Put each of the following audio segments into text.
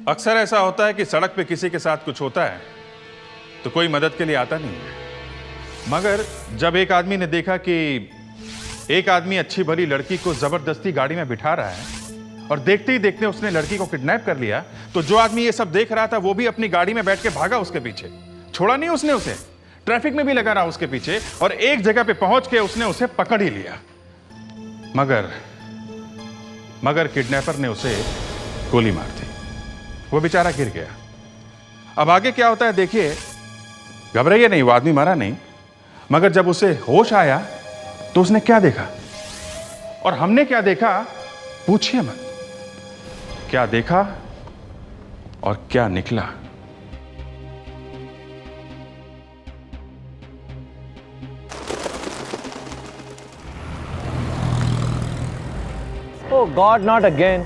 अक्सर ऐसा होता है कि सड़क पे किसी के साथ कुछ होता है तो कोई मदद के लिए आता नहीं है, मगर जब एक आदमी ने देखा कि एक आदमी अच्छी भली लड़की को जबरदस्ती गाड़ी में बिठा रहा है और देखते ही देखते उसने लड़की को किडनैप कर लिया, तो जो आदमी ये सब देख रहा था वो भी अपनी गाड़ी में बैठ के भागा उसके पीछे। छोड़ा नहीं उसने उसे, ट्रैफिक में भी लगा रहा उसके पीछे और एक जगह पे पहुंच के उसने उसे पकड़ ही लिया। मगर किडनैपर ने उसे गोली मार दी, वो बेचारा गिर गया। अब आगे क्या होता है देखिए, घबराइए नहीं, वो आदमी मरा नहीं, मगर जब उसे होश आया तो उसने क्या देखा और हमने क्या देखा पूछिए मत। क्या देखा और क्या निकला। ओह गॉड, नॉट अगेन।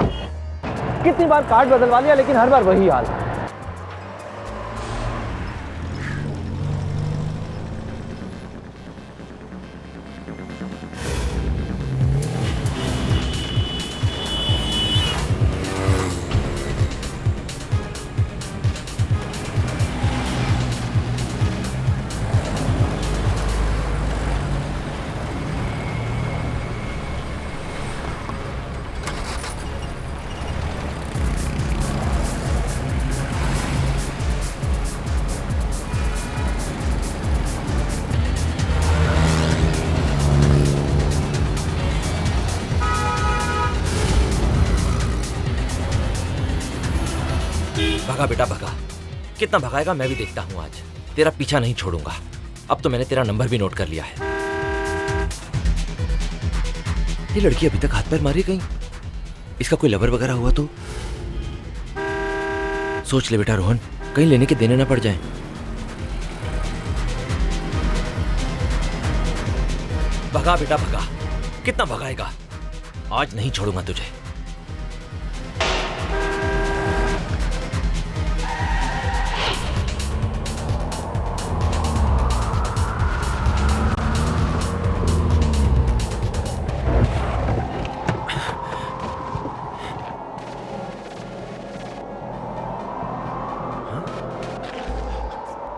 कितनी बार कार्ड बदलवा लिया लेकिन हर बार वही हाल। भगा बेटा भगा, कितना भगाएगा मैं भी देखता हूं आज। तेरा पीछा नहीं छोड़ूंगा। अब तो मैंने तेरा नंबर भी नोट कर लिया है। ये लड़की अभी तक हाथ पैर मारी कहीं, इसका कोई लवर वगैरह हुआ तो? सोच ले बेटा रोहन, कहीं लेने के देने ना पड़ जाए। भगा बेटा भगा, कितना भगाएगा, आज नहीं छोड़ूंगा तुझे।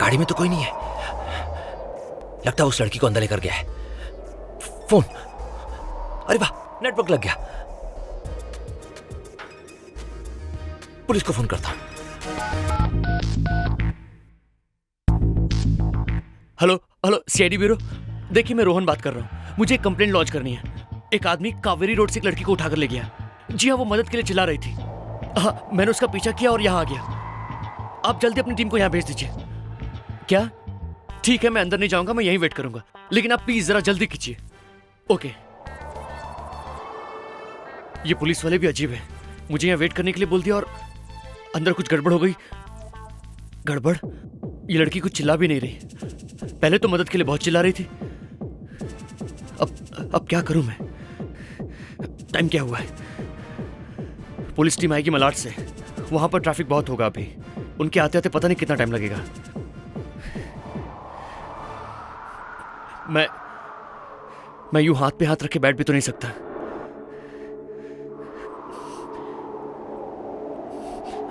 गाड़ी में तो कोई नहीं है, लगता है उस लड़की को अंदर लेकर गया है। फोन, अरे वाह, नेटवर्क लग गया। पुलिस को फोन करता हूं। Hello hello, CID bureau. देखिए मैं रोहन बात कर रहा हूँ, मुझे एक कंप्लेंट लॉन्च करनी है। एक आदमी कावेरी रोड से एक लड़की को उठाकर ले गया। जी हाँ, वो मदद के लिए चिल्ला रही थी। हाँ, मैंने उसका पीछा किया और यहाँ आ गया। आप जल्दी अपनी टीम को यहाँ भेज दीजिए। क्या? ठीक है, मैं अंदर नहीं जाऊंगा, मैं यहीं वेट करूंगा, लेकिन आप प्लीज जरा जल्दी कीजिए। ओके। ये पुलिस वाले भी अजीब है, मुझे यहाँ वेट करने के लिए बोल दिया और अंदर कुछ गड़बड़ हो गई। गड़बड़? ये लड़की कुछ चिल्ला भी नहीं रही, पहले तो मदद के लिए बहुत चिल्ला रही थी। अब क्या करूं मैं? टाइम क्या हुआ है? पुलिस टीम आएगी मलाड से, वहां पर ट्रैफिक बहुत होगा अभी। उनके आते आते पता नहीं कितना टाइम लगेगा। मैं यूं हाथ पे हाथ रख के बैठ भी तो नहीं सकता।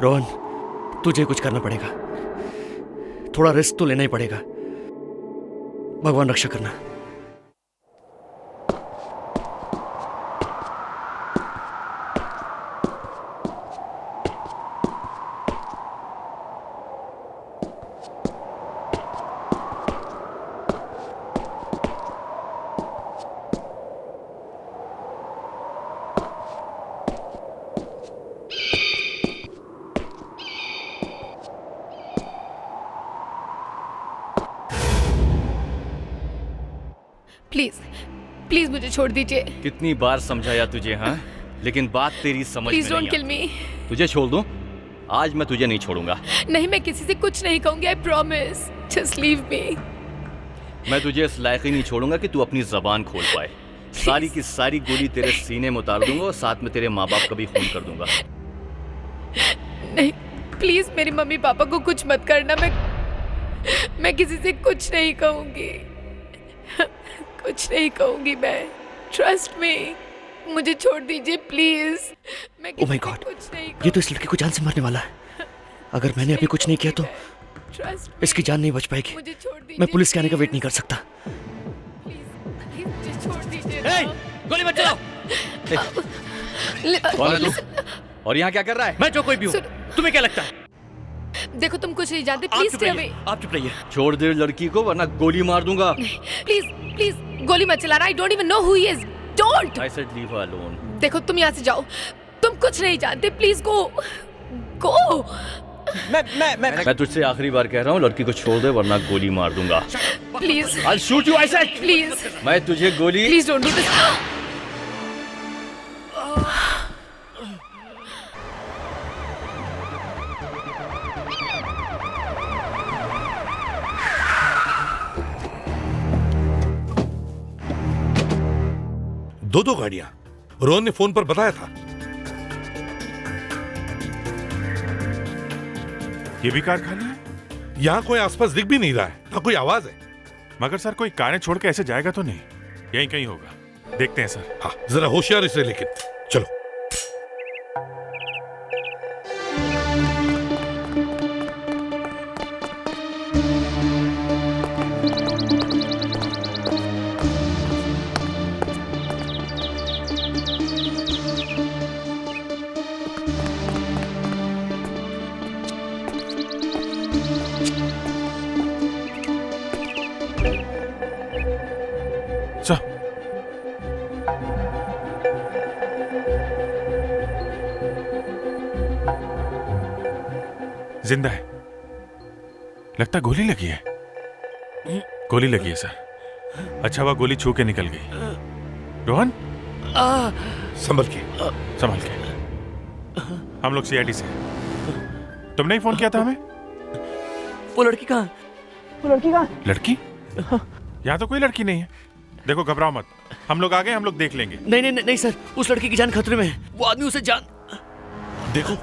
रोहन, तुझे कुछ करना पड़ेगा, थोड़ा रिस्क तो लेना ही पड़ेगा। भगवान रक्षा करना। प्लीज प्लीज मुझे छोड़ दीजिए। कितनी बार समझाया तुझे, हाँ? लेकिन बात तेरी समझ में प्लीज नहीं डोंट किल मी। तुझे छोड़ दूं? आज मैं तुझे नहीं छोड़ूंगा। नहीं, मैं किसी से कुछ नहीं कहूंगी, I promise. Just leave me. मैं तुझे इस लायक ही नहीं छोड़ूंगा कि तू अपनी जबान खोल पाए। सारी की सारी गोली तेरे सीने में उतार दूंगा और साथ में तेरे माँ बाप का भी खून कर दूंगा। नहीं प्लीज, मेरी मम्मी पापा को कुछ मत करना। मैं किसी से कुछ नहीं कहूंगी, कुछ नहीं कहूंगी मैं। ट्रस्ट मी, मुझे छोड़ दीजिए प्लीज। मैं ओह माय गॉड, ये तो इस लड़की को जान से मारने वाला है। अगर मैंने अभी कुछ नहीं किया तो ट्रस्ट इसकी जान नहीं बच पाएगी। मुझे छोड़ दीजिए। मैं पुलिस के आने का वेट नहीं कर सकता। प्लीज मुझे छोड़ दीजिए ए, गोली मत चलाओ। कौन है तू? और यहाँ क्या कर रहा है? मैं जो कोई भी हूँ, तुम्हें क्या लगता है? देखो तुम कुछ नहीं जानते, आप प्लीज चुप स्टे रहिए, अवे। आप चुप रहिए। छोड़ दे लड़की को वरना गोली मार दूंगा। प्लीज प्लीज गोली मत चलाना। I don't even know who he is. Don't. I said leave her alone. देखो तुम यहाँ से जाओ, तुम कुछ नहीं जानते। प्लीज गो गो। मैं तुझसे आखिरी बार कह रहा हूँ, लड़की को छोड़ दे वरना गोली मार दूंगा। Please I'll shoot you, I said. Please मैं तुझे गोली प्लीज डोंट डू दिस। दो गाड़ियां रोहन ने फोन पर बताया था। ये भी कार खाली है। यहां कोई आसपास दिख भी नहीं रहा है, ना कोई आवाज है। मगर सर कोई कारें छोड़ के ऐसे जाएगा तो नहीं, यहीं कहीं होगा। देखते हैं सर। हाँ जरा होशियारी से, लेकिन चलो। सर जिंदा है, लगता गोली लगी है। गोली लगी है सर। अच्छा हुआ गोली छू के निकल गई। रोहन संभल के। संभल के। हम लोग सीआईडी से हैं। तुमने ही फोन किया था हमें? वो लड़की कहाँ? वो लड़की कहाँ? लड़की? यहाँ तो कोई लड़की नहीं है। देखो घबराओ मत, हम लोग आ गए, हम लोग देख लेंगे। नहीं नहीं नहीं सर, उस लड़की की जान खतरे में है। वो आदमी उसे देखो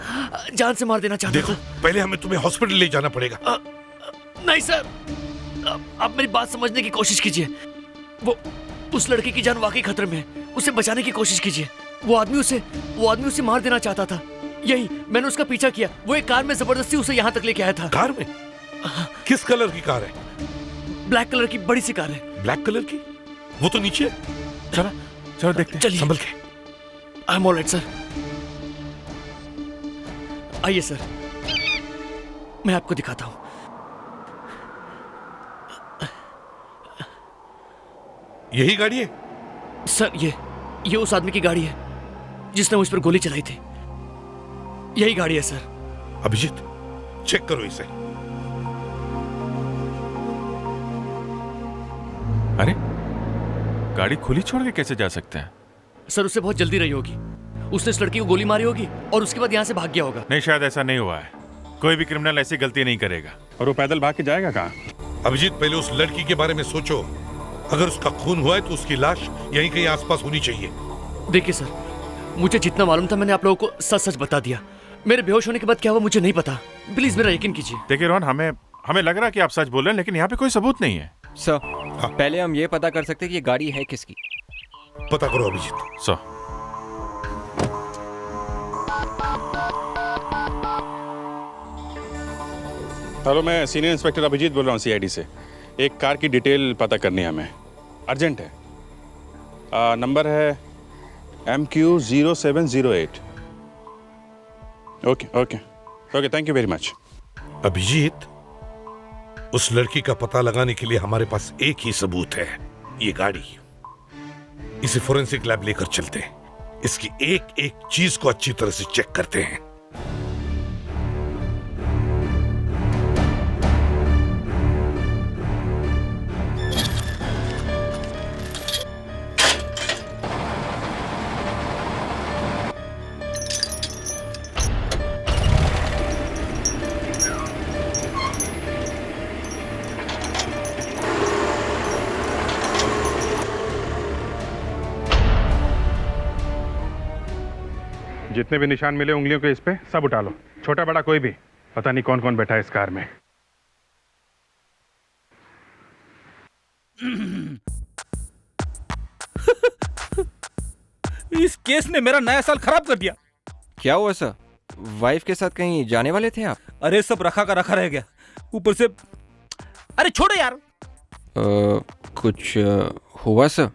जान से मार देना चाहता देखो, था। पहले हमें तुम्हें हॉस्पिटल ले जाना पड़ेगा। नहीं सर, आप मेरी बात समझने की कोशिश कीजिए। वो उस लड़की की जान वाकई खतरे में है, उसे बचाने की कोशिश कीजिए। वो आदमी उसे मार देना चाहता था। यही मैंने उसका पीछा किया। वो एक कार में जबरदस्ती उसे यहाँ तक लेके आया था। कार में? किस कलर की कार है? ब्लैक कलर की बड़ी सी कार है। ब्लैक कलर की? वो तो नीचे है। चलो चलो देखते हैं। चलिए। संभल के। I am alright sir. आइए सर, मैं आपको दिखाता हूं। यही गाड़ी है? सर ये उस आदमी की गाड़ी है जिसने मुझ पर गोली चलाई थी। यही गाड़ी है सर। अभिजीत चेक करो इसे। अरे गाड़ी खुली छोड़ के कैसे जा सकते हैं? सर उसे बहुत जल्दी रही होगी। उसने इस लड़की को गोली मारी होगी और उसके बाद यहाँ से भाग गया होगा। नहीं, शायद ऐसा नहीं हुआ है। कोई भी क्रिमिनल ऐसी गलती नहीं करेगा। और वो पैदल भाग के जाएगा कहाँ? अभिजीत पहले उस लड़की के बारे में सोचो। अगर उसका खून हुआ है तो उसकी लाश यहीं कहीं आसपास होनी चाहिए। देखिए सर, मुझे जितना मालूम था मैंने आप लोगों को सच सच बता दिया। मेरे बेहोश होने के बाद क्या हुआ मुझे नहीं पता। प्लीज मेरा यकीन कीजिए। देखिए रोहन, हमें लग रहा है कि आप सच बोल रहे हैं, लेकिन यहाँ पे कोई सबूत नहीं है। सर पहले हम ये पता कर सकते हैं कि ये गाड़ी है किसकी। पता करो अभिजीत। सो हेलो, मैं सीनियर इंस्पेक्टर अभिजीत बोल रहा हूँ सीआईडी से। एक कार की डिटेल पता करनी है हमें, अर्जेंट है। नंबर है MQ0708। Okay okay okay, thank you very much. Abhijit, उस लड़की का पता लगाने के लिए हमारे पास एक ही सबूत है, ये गाड़ी। इसे फोरेंसिक लैब लेकर चलते हैं। इसकी एक एक चीज को अच्छी तरह से चेक करते हैं। जितने भी निशान मिले उंगलियों के इस पे सब उठा लो, छोटा बड़ा कोई भी। पता नहीं कौन कौन बैठा है इस कार में। इस केस ने मेरा नया साल खराब कर दिया। क्या हुआ सर? वाइफ के साथ कहीं जाने वाले थे आप? अरे सब रखा का रखा रह गया, ऊपर से अरे छोड़ो यार। कुछ हुआ सर?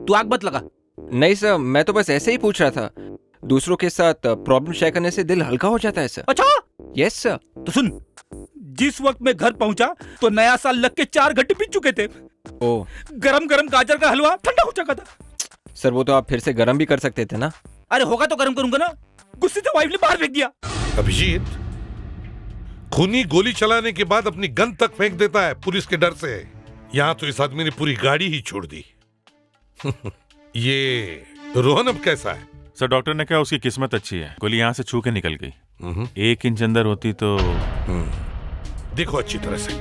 तू आग मत लगा। नहीं सर, मैं तो बस ऐसे ही पूछ रहा था। दूसरों के साथ प्रॉब्लम शेयर करने से दिल हल्का हो जाता है सर। अच्छा यस सर। तो सुन, जिस वक्त मैं घर पहुंचा तो नया साल लग के 4 घंटे बीत चुके थे। ओ गरम गरम गाजर का हलवा ठंडा हो चुका था। सर वो तो आप फिर से गर्म भी कर सकते थे ना। अरे होगा तो गरम करूंगा ना। गुस्से से वाइफ ने बाहर फेंक दिया। अभिजीत, खूनी गोली चलाने के बाद अपनी गन तक फेंक देता है पुलिस के डर से। यहां तो इस आदमी ने पूरी गाड़ी ही छोड़ दी। ये रोहन अब कैसा है? सर डॉक्टर ने कहा उसकी किस्मत अच्छी है, गोली यहाँ से छू के निकल गई। 1 इंच अंदर होती तो। देखो अच्छी तरह से।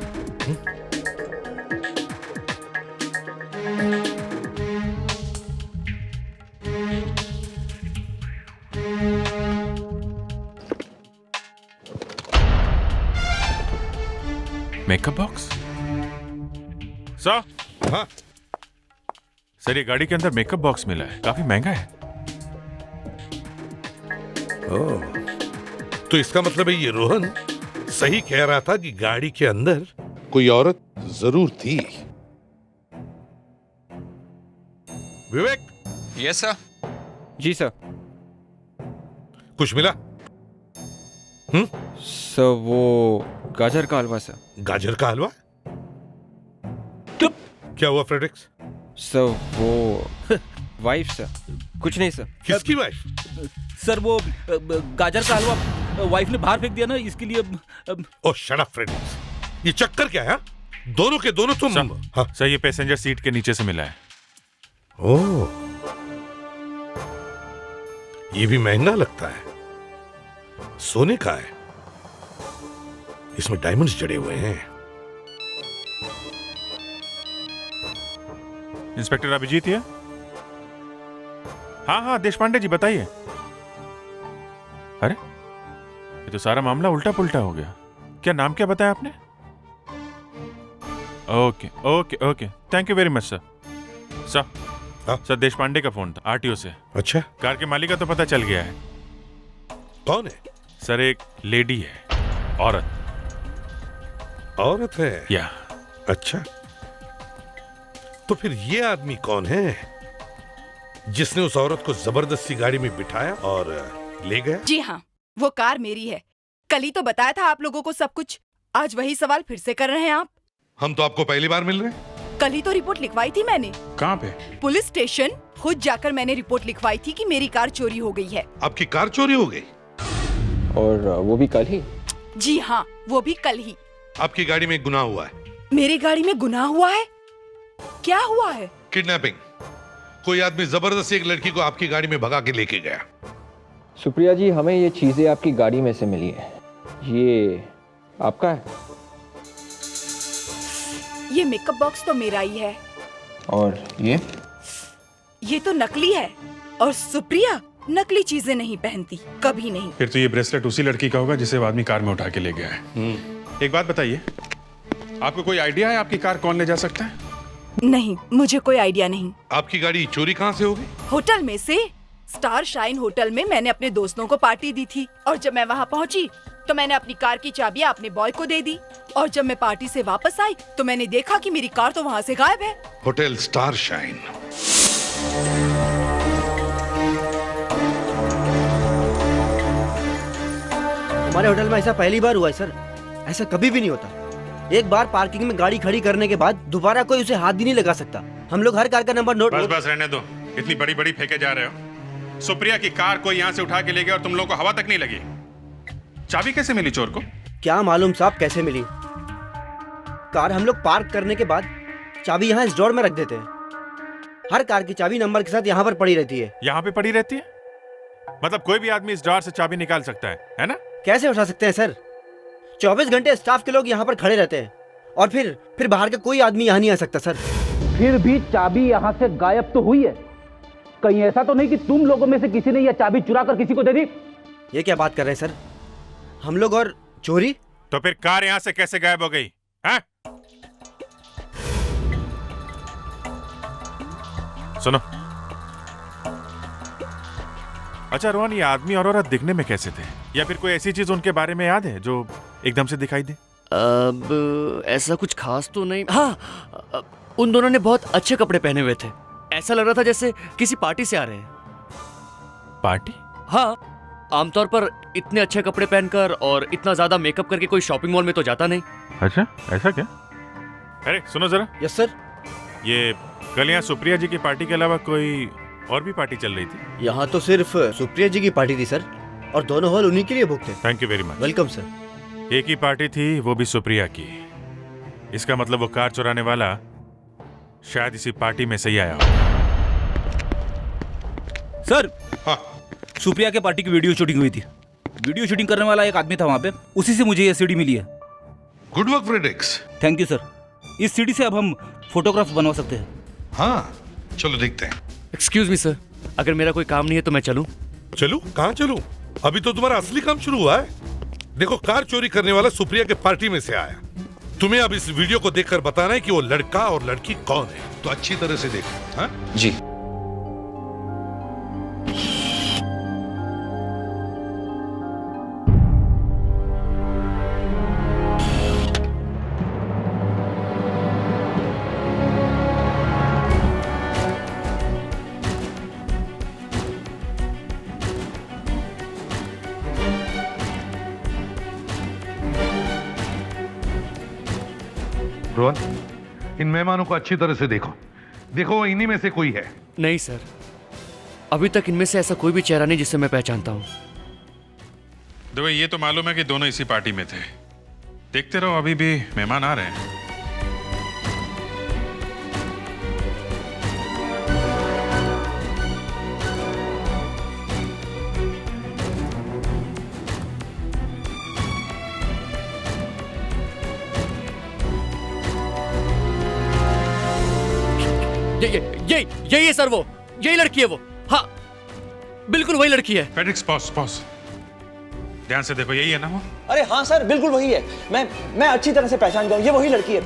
Makeup box? सर हाँ सर, ये गाड़ी के अंदर मेकअप बॉक्स मिला है, काफी महंगा है। तो इसका मतलब है ये रोहन सही कह रहा था कि गाड़ी के अंदर कोई औरत जरूर थी। विवेक। Yes sir. जी सर। कुछ मिला? सर वो गाजर का हलवा सर। गाजर का हलवा? क्या हुआ फ्रेडरिक्स? सर वो वाइफ सर। कुछ नहीं सर। किसकी वाइफ? सर वो गाजर का हलवा वाइफ ने बाहर फेंक दिया ना, इसके लिए। ओह शट अप फ्रेडरिक्स, ये चक्कर क्या है? दोनों के दोनों तुम। हाँ सर, ये पैसेंजर सीट के नीचे से मिला है। ओह, ये भी महंगा लगता है। सोने का है, इसमें डायमंड्स जड़े हुए हैं। इंस्पेक्टर अभिजीत है? हाँ हाँ देशपांडे जी बताइए। अरे ये तो सारा मामला उल्टा पुल्टा हो गया। क्या नाम क्या बताया आपने? Okay okay okay, thank you very much sir. Sir Deshpande का फोन था आरटीओ से। अच्छा, कार के मालिक का तो पता चल गया है। कौन है? सर एक लेडी है, औरत। औरत है? या। अच्छा, तो फिर ये आदमी कौन है जिसने उस औरत को जबरदस्ती गाड़ी में बिठाया और ले गया? जी हाँ, वो कार मेरी है। कल ही तो बताया था आप लोगों को सब कुछ। आज वही सवाल फिर से कर रहे हैं आप। हम तो आपको पहली बार मिल रहे हैं। कल ही तो रिपोर्ट लिखवाई थी मैंने। कहाँ पे? पुलिस स्टेशन खुद जाकर मैंने रिपोर्ट लिखवाई थी कि मेरी कार चोरी हो गई है। आपकी कार चोरी हो गई? और वो भी कल ही? जी हाँ, वो भी कल ही। आपकी गाड़ी में गुनाह हुआ है। मेरी गाड़ी में गुनाह हुआ है? क्या हुआ है? किडनैपिंग। कोई आदमी जबरदस्ती एक लड़की को आपकी गाड़ी में भगा के लेके गया। सुप्रिया जी, हमें ये चीजें आपकी गाड़ी में से मिली है। ये आपका है? ये मेकअप बॉक्स तो मेरा ही है। और ये तो नकली है। और सुप्रिया नकली चीजें नहीं पहनती, कभी नहीं। फिर तो ये ब्रेसलेट उसी लड़की का होगा जिसे वो आदमी कार में उठा के ले गया है। एक बात बताइए, आपको कोई आइडिया है आपकी कार कौन ले जा सकता है? नहीं, मुझे कोई आइडिया नहीं। आपकी गाड़ी चोरी कहाँ से होगी? होटल में से। स्टार शाइन होटल में मैंने अपने दोस्तों को पार्टी दी थी, और जब मैं वहाँ पहुँची तो मैंने अपनी कार की चाबियाँ अपने बॉय को दे दी। और जब मैं पार्टी से वापस आई तो मैंने देखा कि मेरी कार तो वहाँ से गायब है। Hotel star shine. हमारे होटल में ऐसा पहली बार हुआ है सर। ऐसा कभी भी नहीं होता। एक बार पार्किंग में गाड़ी खड़ी करने के बाद दोबारा कोई उसे हाथ भी नहीं लगा सकता। हम लोग हर कार का नंबर नोट। बस रहने दो, इतनी बड़ी बड़ी फेंके जा रहे हो। सुप्रिया की कार कोई यहाँ से उठा के ले गया और तुम लोगों को हवा तक नहीं लगी। चाबी कैसे मिली चोर को? क्या मालूम साहब कैसे मिली। कार हम लोग पार्क करने के बाद चाबी यहाँ इस ड्रॉर में रख देते हैं। हर कार की चाबी नंबर के साथ यहाँ पर पड़ी रहती है। यहाँ पे पड़ी रहती है? मतलब कोई भी आदमी इस ड्रॉर से चाबी निकाल सकता है ना? कैसे उठा सकते हैं सर? 24 घंटे स्टाफ के लोग यहाँ पर खड़े रहते हैं, और फिर बाहर का कोई आदमी यहाँ नहीं आ सकता सर। फिर भी चाबी यहाँ से गायब तो हुई है। कहीं ऐसा तो नहीं कि तुम लोगों में से किसी ने यह चाबी चुरा कर किसी को दे दी? ये क्या बात कर रहे हैं सर? हम लोग और चोरी? तो फिर कार यहाँ से कैसे गायब हो गई? हाँ? सुनो, अच्छा रोहन, ये आदमी और औरत दिखने में कैसे थे, या फिर कोई ऐसी चीज उनके बारे में याद है जो एकदम से दिखाई दे? अब ऐसा कुछ खास तो नहीं। हाँ, उन दोनों ने बहुत अच्छे कपड़े पहने हुए थे। ऐसा लग रहा था जैसे किसी पार्टी से आ रहे हैं। पार्टी? हाँ, आमतौर पर इतने अच्छे कपड़े पहनकर और इतना ज्यादा मेकअप करके कोई शॉपिंग मॉल में तो जाता नहीं। अच्छा, ऐसा क्या? अरे सुनो जरा। Yes sir. ये कल यहाँ सुप्रिया जी की पार्टी के अलावा कोई और भी पार्टी चल रही थी? यहाँ तो सिर्फ सुप्रिया जी की पार्टी थी सर, और दोनों हॉल उन्हीं के लिए बुक थे। Thank you very much. Welcome sir. एक ही पार्टी थी, वो भी सुप्रिया की। इसका मतलब वो कार चुराने वाला शायद इसी पार्टी में से ही आया हो। सर, हाँ, सुप्रिया के पार्टी की वीडियो शूटिंग हुई थी। वीडियो शूटिंग करने वाला एक आदमी था वहां पे, उसी से मुझे ये सीडी मिली है। Good work Fredex. Thank you sir. इस सीडी से अब हम फोटोग्राफ बनवा सकते हैं। हाँ, चलो देखते हैं। एक्सक्यूज मी सर, अगर मेरा कोई काम नहीं है तो मैं चलूं? चलूं? कहाँ चलूं? अभी तो तुम्हारा असली काम शुरू हुआ है। देखो, कार चोरी करने वाला सुप्रिया के पार्टी में से आया। तुम्हें अब इस वीडियो को देखकर बताना है कि वो लड़का और लड़की कौन है। तो अच्छी तरह से देखो। हाँ जी। रोहन, इन मेहमानों को अच्छी तरह से देखो। देखो, इन्हीं में से कोई है। नहीं सर, अभी तक इनमें से ऐसा कोई भी चेहरा नहीं जिसे मैं पहचानता हूँ। देखो, ये तो मालूम है कि दोनों इसी पार्टी में थे। देखते रहो, अभी भी मेहमान आ रहे हैं। यही है सर, वो यही लड़की है वो। हाँ, बिल्कुल वही लड़की है। फेडेरिक्स, पॉज। ध्यान से देखो, यही है ना वो? अरे हाँ सर, बिल्कुल वही है। मैं अच्छी तरह से पहचान गया हूँ, ये वही लड़की है।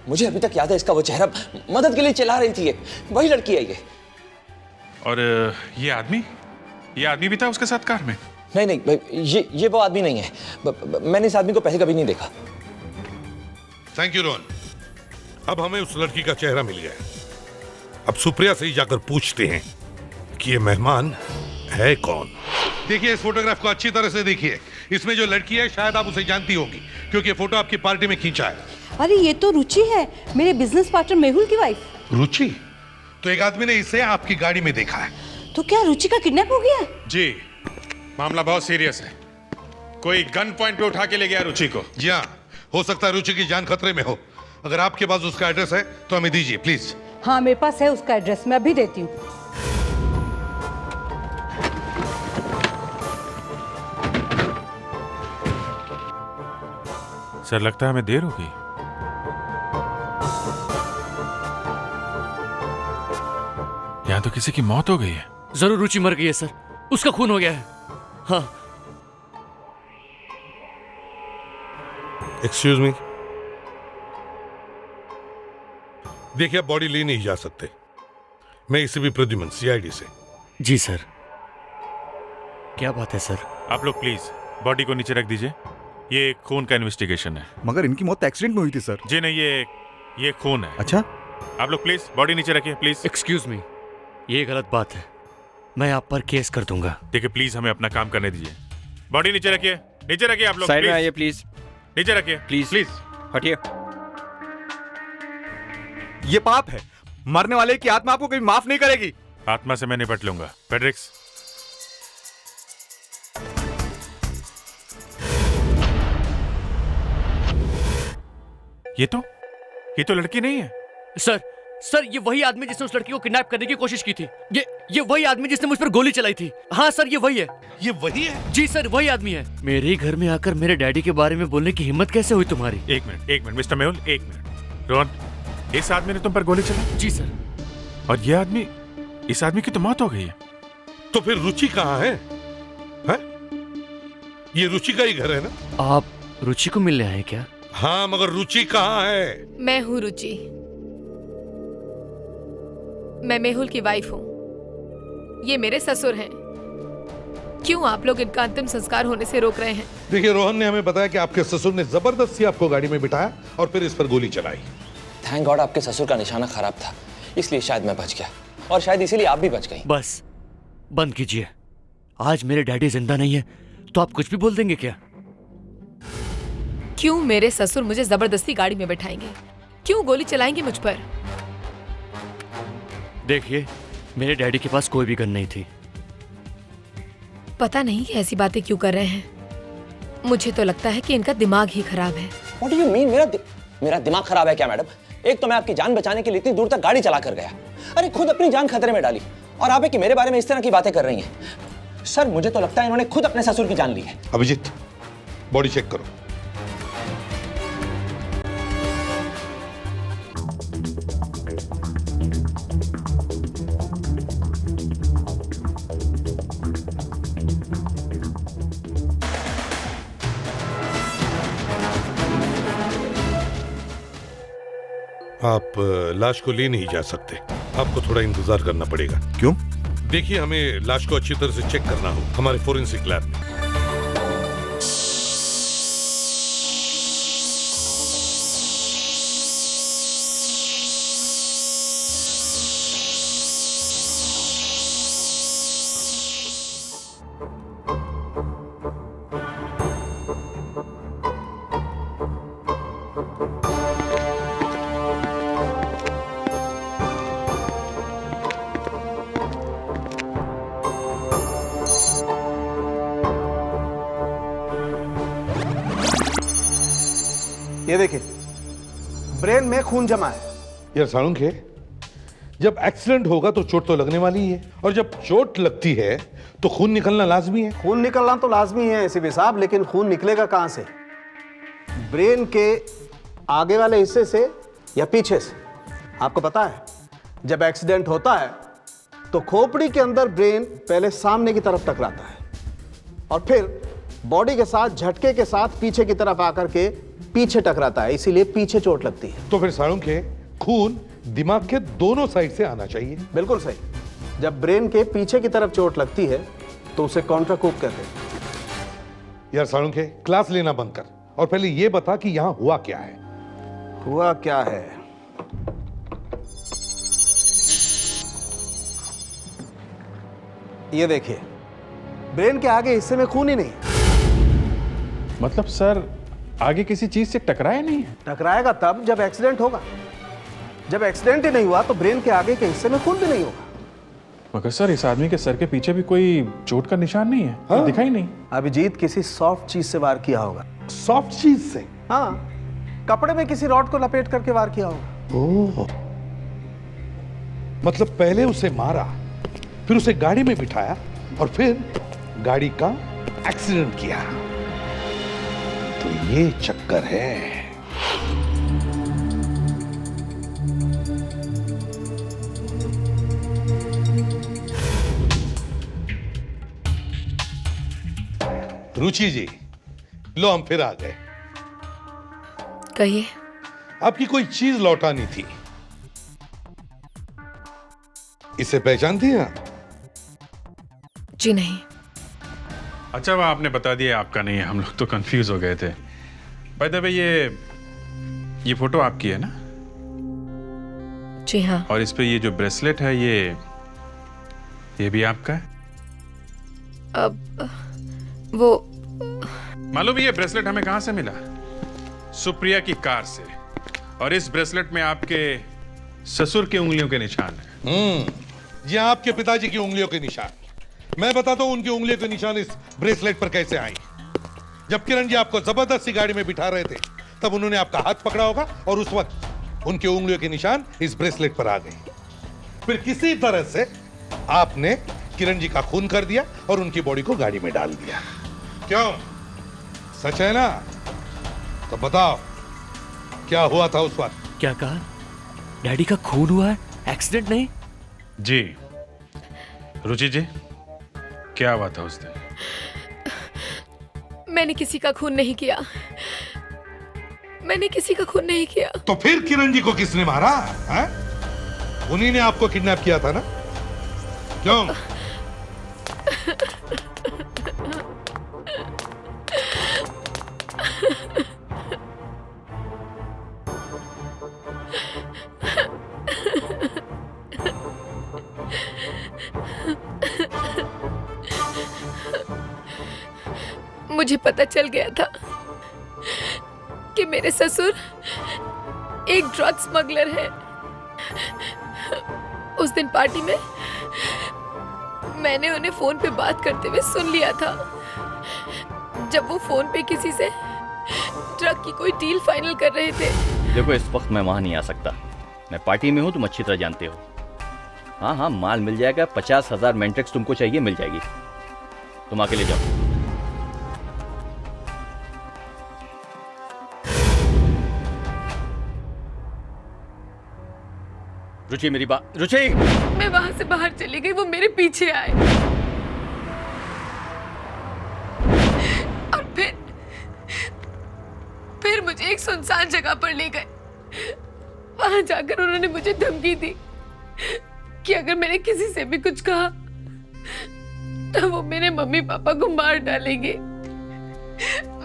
मुझे अभी तक याद है इसका वो चेहरा, मदद के लिए चिल्ला रही थी ये। वही लड़की है ये। और ये आदमी भी था उसके साथ कार में? नहीं, ये वो आदमी नहीं है। मैंने इस आदमी को पहले कभी नहीं देखा। Thank you Rohan. अब हमें उस लड़की का चेहरा मिल गया। अब सुप्रिया से ही जाकर पूछते हैं कि ये मेहमान है कौन। देखिए, इस फोटोग्राफ को अच्छी तरह से देखिए। इसमें जो लड़की है शायद आप उसे जानती होगी, क्योंकि फोटो आपकी पार्टी में खींचा है। अरे ये तो रुचि है, मेरे बिजनेस पार्टनर मेहुल की वाइफ। रुचि? तो एक आदमी ने इसे आपकी गाड़ी में देखा है। तो क्या रुचि का किडनैप हो गया? जी, मामला बहुत सीरियस है। कोई गन पॉइंट पे उठा के ले गया रुचि को। जी हाँ, हो सकता है रुचि की जान खतरे में हो। अगर आपके पास उसका एड्रेस है तो हमें दीजिए प्लीज। हाँ, मेरे पास है उसका एड्रेस, मैं अभी देती हूँ। सर, लगता है हमें देर हो गई। यहाँ तो किसी की मौत हो गई है। जरूर रुचि मर गई है सर, उसका खून हो गया है। हाँ। Excuse me. देखिए, आप बॉडी ले नहीं जा सकते। मैं इसे भी प्रद्युमन, सीआईडी से। जी सर। क्या बात है सर? आप लोग प्लीज बॉडी को नीचे रख दीजिए। ये खून का इन्वेस्टिगेशन है। मगर इनकी मौत एक्सीडेंट में हुई थी सर। जी नहीं, ये खून है। अच्छा, आप लोग प्लीज बॉडी नीचे रखिए, प्लीज। एक्सक्यूज मी, ये गलत बात है। मैं आप पर केस कर दूंगा। देखिए, प्लीज हमें अपना काम करने दीजिए। बॉडी नीचे रखिए, नीचे रखिए आप लोग। साइड में आइए प्लीज। नीचे रखिए प्लीज। हटिए। ये पाप है। मरने वाले की आत्मा आपको कभी माफ नहीं करेगी। आत्मा से मैं निपट लूंगा। फेडेरिक्स, ये तो लड़की नहीं है। सर, ये वही आदमी जिसने उस लड़की को किडनैप करने की कोशिश की थी। ये वही आदमी जिसने मुझ पर गोली चलाई थी। हाँ सर, ये वही है। ये वही है? जी सर, वही आदमी है। मेरे घर में आकर मेरे डैडी के बारे में बोलने की हिम्मत कैसे हुई तुम्हारी? एक मिनट मिस्टर मेहुल, एक मिनट। रोहन, इस आदमी ने तुम पर गोली चलाई? जी सर। और ये आदमी, इस आदमी की तो मौत हो गई है। तो फिर रुचि कहाँ है? ये रुचि का ही घर है ना? आप रुचि को मिलने आए क्या? हाँ, मगर रुचि कहाँ है? मैं हूँ रुचि। मैं मेहुल की वाइफ हूँ। ये मेरे ससुर हैं। क्यों आप लोग इनका अंतिम संस्कार होने से रोक रहे हैं? देखिए, रोहन ने हमें बताया कि आपके ससुर ने जबरदस्ती आपको गाड़ी में बिठाया और फिर इस पर गोली चलाई। थैंक गॉड आपके ससुर का निशाना खराब था, इसलिए शायद मैं बच गया, और शायद इसीलिए आप भी बच गई। बस बंद कीजिए। आज मेरे डैडी जिंदा नहीं है तो आप कुछ भी बोल देंगे क्या? क्यों मेरे ससुर मुझे जबरदस्ती गाड़ी में बैठाएंगे? क्यों गोली चलाएंगे मुझ पर? देखिए, मेरे डैडी के पास कोई भी गन नहीं थी। पता नहीं कि ऐसी बातें क्यों कर रहे हैं। मुझे तो लगता है कि इनका दिमाग ही खराब है। What do you mean? मेरा दिमाग खराब है क्या मैडम? एक तो मैं आपकी जान बचाने के लिए इतनी दूर तक गाड़ी चला कर गया, अरे खुद अपनी जान खतरे में डाली, और आप है कि मेरे बारे में इस तरह की बातें कर रही हैं। सर, मुझे तो लगता है इन्होंने खुद अपने ससुर की जान ली है। अभिजीत, बॉडी चेक करो। आप लाश को ले नहीं जा सकते, आपको थोड़ा इंतजार करना पड़ेगा। क्यों? देखिए, हमें लाश को अच्छी तरह से चेक करना हो हमारे फोरेंसिक लैब में। ये देखिए, ब्रेन में खून जमा है। यार साळुंखे, जब एक्सीडेंट होगा तो चोट तो लगने वाली ही है, और जब चोट लगती है तो खून निकलना लाजमी है। खून निकलना तो लाजमी है एसीपी साहब, लेकिन खून निकलेगा कहां से? ब्रेन के आगे वाले हिस्से से या पीछे से? आपको पता है, जब एक्सीडेंट होता है तो खोपड़ी के अंदर ब्रेन पहले सामने की तरफ टकराता है और फिर बॉडी के साथ झटके के साथ पीछे की तरफ आकर के पीछे टकराता है, इसीलिए पीछे चोट लगती है। तो फिर साळुंखे, खून दिमाग के दोनों साइड से आना चाहिए। बिल्कुल सही। जब ब्रेन के पीछे की तरफ चोट लगती है तो उसे कॉन्ट्राकूप कहते हैं। यार साळुंखे, क्लास लेना बंद कर और पहले ये बता कि यहां हुआ क्या है। हुआ क्या है? ये देखिए, ब्रेन के आगे हिस्से में खून ही नहीं। मतलब सर, आगे किसी चीज से टकराया नहीं है? टकराएगा तब जब एक्सीडेंट होगा। जब एक्सीडेंट ही नहीं हुआ तो ब्रेन के आगे के हिस्से में खून भी नहीं होगा। मगर सर, इस आदमी के सर के पीछे भी कोई चोट का निशान नहीं है। हाँ? दिखाई नहीं। अभिजीत किसी सॉफ्ट चीज से वार किया होगा। सॉफ्ट चीज से? हाँ, कपड़े में किसी रॉड को लपेट करके वार किया होगा। ओह, मतलब पहले उसे मारा, फिर उसे गाड़ी में बिठाया और फिर गाड़ी का एक्सीडेंट किया। तो ये चक्कर है। रुचि जी, लो हम फिर आ गए। कहिए। आपकी कोई चीज लौटानी थी, इसे पहचानती हैं आप? जी नहीं। अच्छा, वह आपने बता दिया आपका नहीं है, हम लोग तो कंफ्यूज हो गए थे। बाय द वे, ये फोटो आपकी है ना? जी हाँ। और इस पे ये जो ब्रेसलेट है, ये भी आपका है? अब वो मालूम है ये ब्रेसलेट हमें कहां से मिला? सुप्रिया की कार से। और इस ब्रेसलेट में आपके ससुर की उंगलियों के निशान है। ये आपके पिताजी की उंगलियों के निशान। मैं बताता हूं उनकी उंगलियों के निशान इस ब्रेसलेट पर कैसे आए। जब किरण जी आपको जबरदस्ती गाड़ी में बिठा रहे थे, तब उन्होंने आपका हाथ पकड़ा होगा और उस वक्त उनकी उंगलियों के निशान इस ब्रेसलेट पर आ गए। फिर किसी तरह से आपने किरण जी का खून कर दिया और उनकी बॉडी को गाड़ी में डाल दिया। क्यों? सच है ना? तो बताओ, क्या हुआ था उस वक्त? क्या कहा? डैडी का खून हुआ है, एक्सीडेंट नहीं? जी। रुचि जी, क्या हुआ था उस दिन? मैंने किसी का खून नहीं किया। मैंने किसी का खून नहीं किया। तो फिर किरण जी को किसने मारा है? उन्हीं ने आपको किडनैप किया था ना? क्यों? मुझे पता चल गया था कि मेरे ससुर एक ड्रग स्मगलर है। उस दिन पार्टी में मैंने उन्हें फोन पे बात करते हुए सुन लिया था, जब वो फोन पे किसी से ड्रग की कोई डील फाइनल कर रहे थे। देखो, इस वक्त मैं वहां नहीं आ सकता, मैं पार्टी में हूं, तुम अच्छी तरह जानते हो। हाँ हाँ, माल मिल जाएगा, 50,000 मैंट्रिक्स तुमको चाहिए, मिल जाएगी, तुम आके ले जाओ। रुचि, मेरी बात, रुचि! मैं वहां से बाहर चली गई, वो मेरे पीछे आए और फिर मुझे एक सुनसान जगह पर ले गए। वहां जाकर उन्होंने मुझे धमकी दी कि अगर मैंने किसी से भी कुछ कहा तो वो मेरे मम्मी पापा को मार डालेंगे।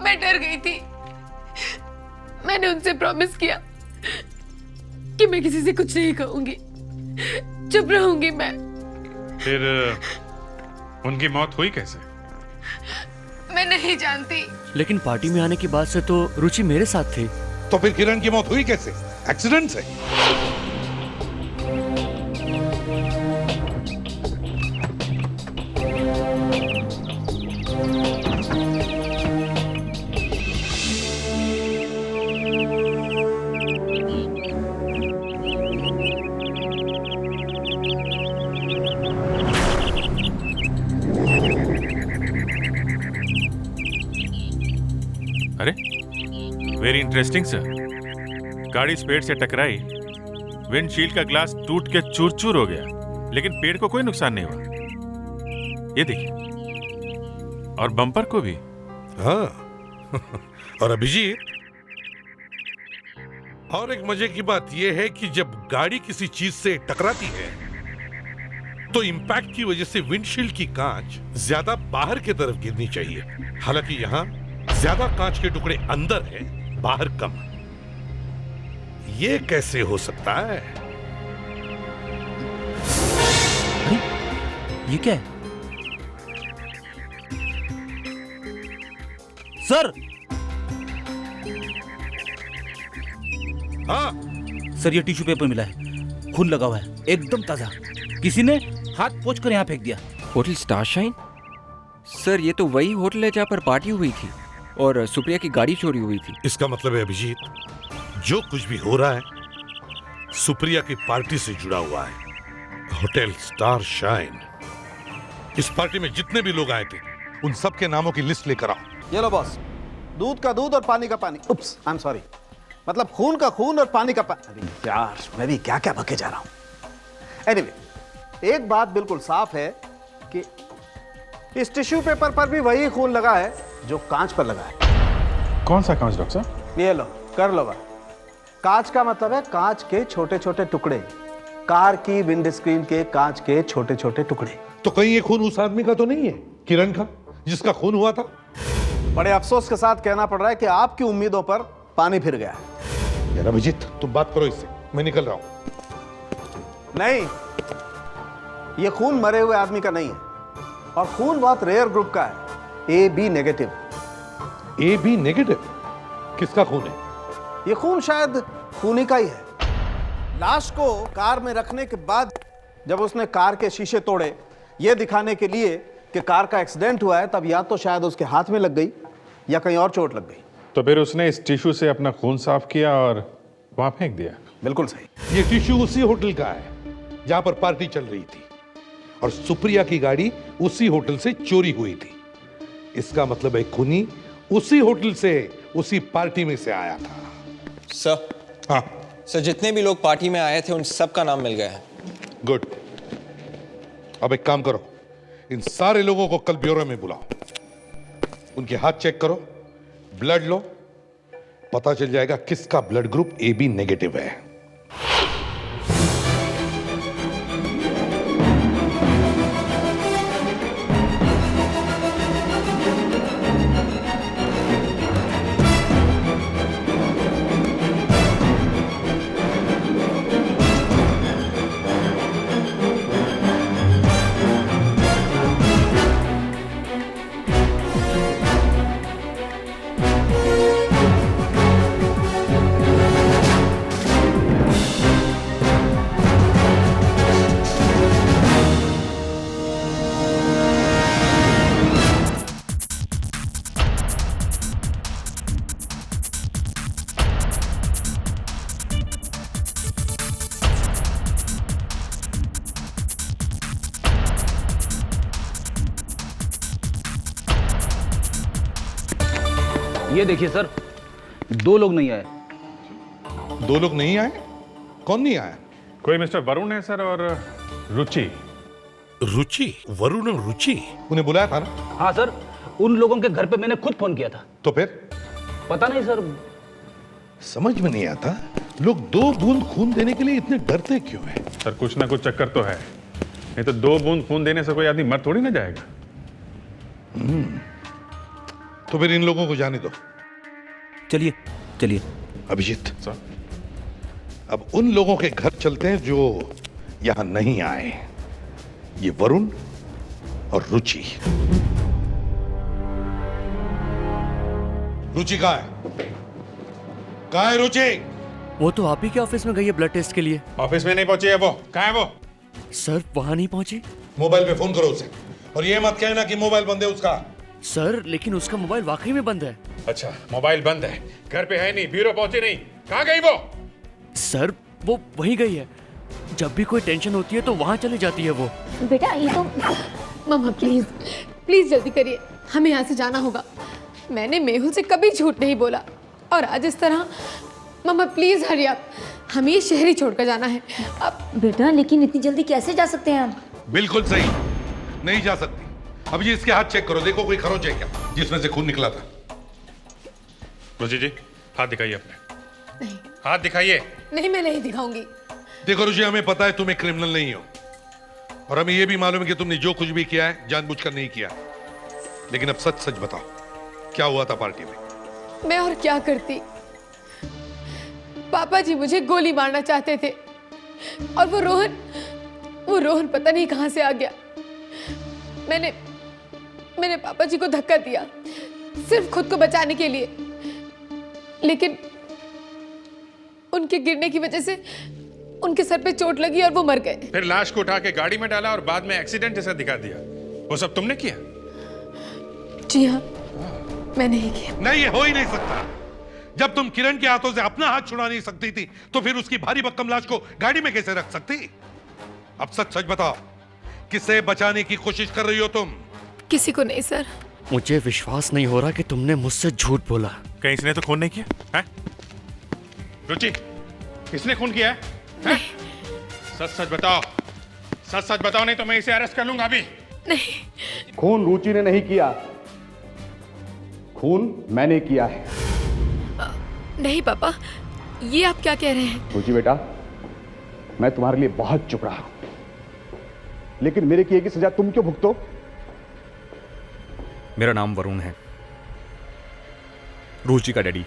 मैं डर गई थी। मैंने उनसे प्रॉमिस किया कि मैं किसी से कुछ नहीं कहूंगी, चुप रहूंगी मैं। फिर उनकी मौत हुई कैसे? मैं नहीं जानती। लेकिन पार्टी में आने के बाद से तो रुचि मेरे साथ थी। तो फिर किरण की मौत हुई कैसे? एक्सीडेंट से? अरे, वेरी इंटरेस्टिंग सर। गाड़ी स्पेड से टकराई, विंडशील्ड का ग्लास टूट के चूर चूर हो गया, लेकिन पेड़ को कोई नुकसान नहीं हुआ। ये देखिए, और बम्पर को भी। हाँ। और अभिजीत, और एक मजे की बात यह है कि जब गाड़ी किसी चीज से टकराती है तो इंपैक्ट की वजह से विंडशील्ड की कांच ज्यादा बाहर की तरफ गिरनी चाहिए। हालांकि यहां ज्यादा कांच के टुकड़े अंदर है, बाहर कम। ये कैसे हो सकता है? ये क्या है? सर! हाँ सर, ये टिश्यू पेपर मिला है, खून लगा हुआ है, एकदम ताजा। किसी ने हाथ पोंछ कर यहाँ फेंक दिया। Hotel star shine? सर, ये तो वही होटल है जहाँ पर पार्टी हुई थी और सुप्रिया की गाड़ी चोरी हुई थी। इसका मतलब है अभिजीत, जो कुछ भी हो रहा है सुप्रिया की पार्टी से जुड़ा हुआ है। Hotel star shine. इस पार्टी में जितने भी लोग आए थे उन सब के नामों की लिस्ट लेकर आओ। ये लो बॉस, दूध का दूध और पानी का पानी। उप्स, आई एम सॉरी, मतलब खून का खून और पानी का पानी। अरे यार, मैं भी क्या क्या बके जा रहा हूं। एनीवे, एक बात बिल्कुल साफ है कि इस टिश्यू पेपर पर भी वही खून लगा है जो कांच पर लगा है। कौन सा कांच डॉक्टर साहब? ये लो, कर लो बात। कांच का मतलब है कांच के छोटे छोटे टुकड़े, कार की विंड स्क्रीन के कांच के छोटे छोटे टुकड़े। तो कहीं ये खून उस आदमी का तो नहीं है, किरण का, जिसका खून हुआ था? बड़े अफसोस के साथ कहना पड़ रहा है कि आपकी उम्मीदों पर पानी फिर गया है। यार अभिजीत, तुम बात करो इससे, मैं निकल रहा हूं। नहीं, ये खून मरे हुए आदमी का नहीं है, और खून बहुत रेयर ग्रुप का है, AB नेगेटिव। AB negative? किसका खून है? ये खून शायद खूनी का ही है। लाश को कार में रखने के बाद जब उसने कार के शीशे तोड़े ये दिखाने के लिए कि कार का एक्सीडेंट हुआ है, तब या तो शायद उसके हाथ में लग गई या कहीं और चोट लग गई। तो फिर उसने इस टिश्यू से अपना खून साफ किया और वहां फेंक दिया। बिल्कुल सही। ये टिश्यू उसी होटल का है जहां पर पार्टी चल रही थी, और सुप्रिया की गाड़ी उसी होटल से चोरी हुई थी। इसका मतलब है खूनी उसी होटल से उसी पार्टी में से आया था। सर, हाँ सर, जितने भी लोग पार्टी में आए थे उन सब का नाम मिल गया है। गुड। अब एक काम करो, इन सारे लोगों को कल ब्यूरो में बुलाओ, उनके हाथ चेक करो, ब्लड लो, पता चल जाएगा किसका ब्लड ग्रुप AB नेगेटिव है। ये देखिए सर, 2 लोग नहीं आए। 2 लोग नहीं आए? कौन नहीं आया? कोई मिस्टर वरुण है सर और रुचि। रुचि? वरुण और रुचि? उन्हें बुलाया था ना? हाँ सर, उन लोगों के घर पे मैंने खुद फोन किया था। तो फिर? पता नहीं सर। समझ में नहीं आता, लोग 2 बूंद खून देने के लिए इतने डरते क्यों हैं? सर कुछ ना कुछ चक्कर तो है, नहीं तो 2 बूंद खून देने से कोई आदमी मर थोड़ी ना जाएगा। तो फिर इन लोगों को जाने दो। चलिए चलिए। अभिजीत सर, अब उन लोगों के घर चलते हैं जो यहां नहीं आए। ये वरुण और रुचि। रुचि कहाँ है? कहाँ है रुचि? वो तो आप ही के ऑफिस में गई है ब्लड टेस्ट के लिए। ऑफिस में नहीं पहुंची है वो। कहाँ है वो? सर वहां नहीं पहुंची। मोबाइल पे फोन करो उसे, और ये मत कहना कि मोबाइल बंद है उसका। सर लेकिन उसका मोबाइल वाकई में बंद है। अच्छा, मोबाइल बंद है, घर पे है नहीं, ब्यूरो पहुंची नहीं, कहाँ गई वो? सर वो वहीं गई है, जब भी कोई टेंशन होती है तो वहां चली जाती है वो। बेटा ये तो मम्मा प्लीज प्लीज जल्दी करिए, हमें यहाँ से जाना होगा। मैंने मेहुल से कभी झूठ नहीं बोला और आज इस तरह। मम्मा प्लीज हरी आप, हमें ये शहर ही छोड़कर जाना है अब। बेटा लेकिन इतनी जल्दी कैसे जा सकते हैं हम? बिल्कुल सही, नहीं जा सकती। अब ये इसके हाथ चेक करो, देखो कोई खरोच है क्या जिसमें से खून निकला था। रुचि जी हाथ दिखाइए अपने। नहीं हाथ दिखाइए। नहीं, मैं नहीं दिखाऊंगी। देखो रुचि, हमें पता है तुम एक क्रिमिनल नहीं हो, और हमें यह भी मालूम है कि तुमने जो कुछ भी किया है जानबूझकर नहीं किया। लेकिन अब सच सच बताओ, क्या हुआ था पार्टी में? मैं और क्या करती, पापा जी मुझे गोली मारना चाहते थे और वो रोहन पता नहीं कहां से आ गया। मैंने पापा जी को धक्का दिया सिर्फ खुद को बचाने के लिए, लेकिन उनके गिरने की वजह से उनके सर पे चोट लगी और वो मर गए। फिर लाश को उठा के गाड़ी में डाला और बाद में एक्सीडेंट जैसा दिखा दिया। वो सब तुमने किया? जी हाँ, मैंने ही किया। नहीं, ये हो ही नहीं सकता। जब तुम किरण के हाथों से अपना हाथ छुड़ा नहीं सकती थी, तो फिर उसकी भारी भरकम लाश को गाड़ी में कैसे रख सकती? अब सच सच बताओ, किसे बचाने की कोशिश कर रही हो तुम? किसी को नहीं सर। मुझे विश्वास नहीं हो रहा कि तुमने मुझसे झूठ बोला। कहीं इसने तो खून नहीं किया है? रुचि, इसने खून किया है? हैं? सच सच बताओ, सच सच बताओ, नहीं तो मैं इसे अरेस्ट कर लूंगा अभी। नहीं, खून रुचि ने नहीं किया, खून मैंने किया है। नहीं पापा, ये आप क्या कह रहे हैं? रुचि बेटा, मैं तुम्हारे लिए बहुत चुप रहा हूं, लेकिन मेरे किए की सजा तुम क्यों भुगतो? मेरा नाम वरुण है, रुचि का डैडी।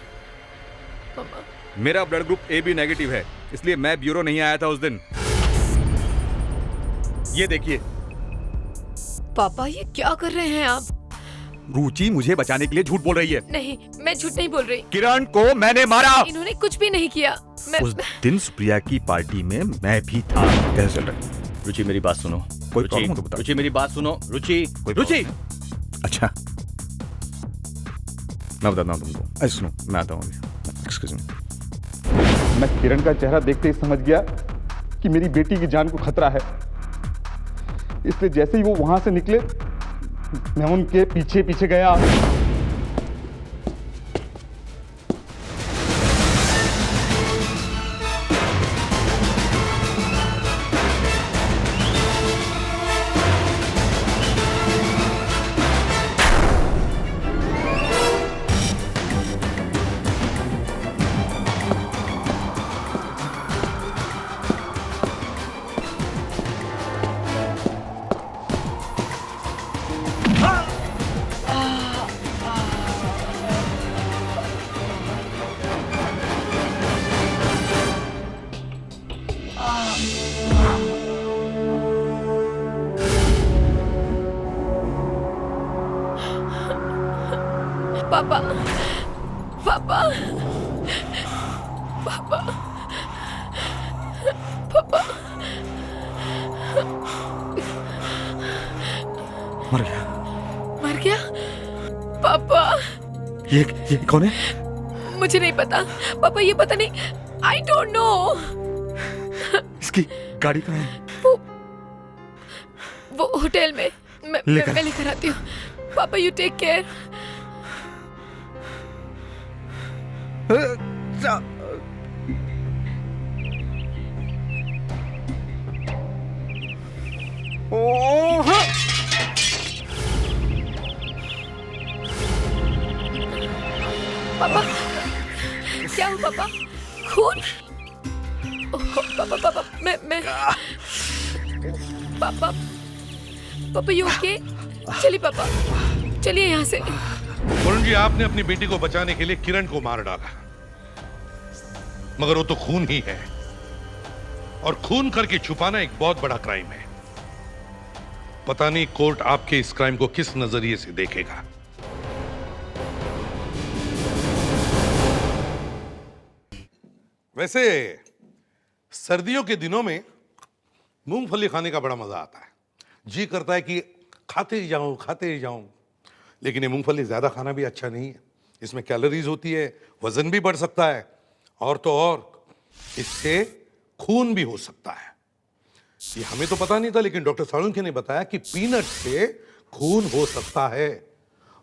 मेरा ब्लड ग्रुप AB नेगेटिव है, इसलिए मैं ब्यूरो नहीं आया था उस दिन। ये देखिए। पापा ये क्या कर रहे हैं आप? रुचि मुझे बचाने के लिए झूठ बोल रही है। नहीं, मैं झूठ नहीं बोल रही। किरण को मैंने मारा। इन्होंने कुछ भी नहीं किया। उस दिन सुप्रिया की पार्टी में मैं भी था। कैसे चल रहा है? रुचि मेरी बात सुनो। कोई प्रॉब्लम हो तो बताओ। रुचि मेरी बात सुनो। रुचि, रुचि। अच्छा, मैं बताता हूँ तुमको। ऐसे सुनो, मैं आता हूँ अभी। Excuse me. मैं किरण का चेहरा देखते ही समझ गया कि मेरी बेटी की जान को खतरा है, इसलिए जैसे ही वो वहां से निकले मैं उनके पीछे पीछे गया। पापा, पापा, पापा, पापा। मर गया। मर गया? पापा। ये कौन है? मुझे नहीं पता पापा, ये पता नहीं, आई डोंट नो। इसकी गाड़ी कहाँ है? वो होटल में। मैं लेकर आती हूँ। पापा यू टेक केयर। पापा क्या हुआ पापा? खून? पापा पापा मैं पापा पापा यू ओके? चलिए पापा, चलिए यहाँ से। वरुण जी, आपने अपनी बेटी को बचाने के लिए किरण को मार डाला, मगर वो तो खून ही है, और खून करके छुपाना एक बहुत बड़ा क्राइम है। पता नहीं कोर्ट आपके इस क्राइम को किस नजरिए से देखेगा। वैसे सर्दियों के दिनों में मूंगफली खाने का बड़ा मजा आता है। जी करता है कि खाते ही जाऊं, लेकिन ये मूंगफली ज्यादा खाना भी अच्छा नहीं है। इसमें कैलोरीज होती है, वजन भी बढ़ सकता है, और तो और इससे खून भी हो सकता है। ये हमें तो पता नहीं था, लेकिन डॉक्टर साळुंखे ने बताया कि पीनट से खून हो सकता है,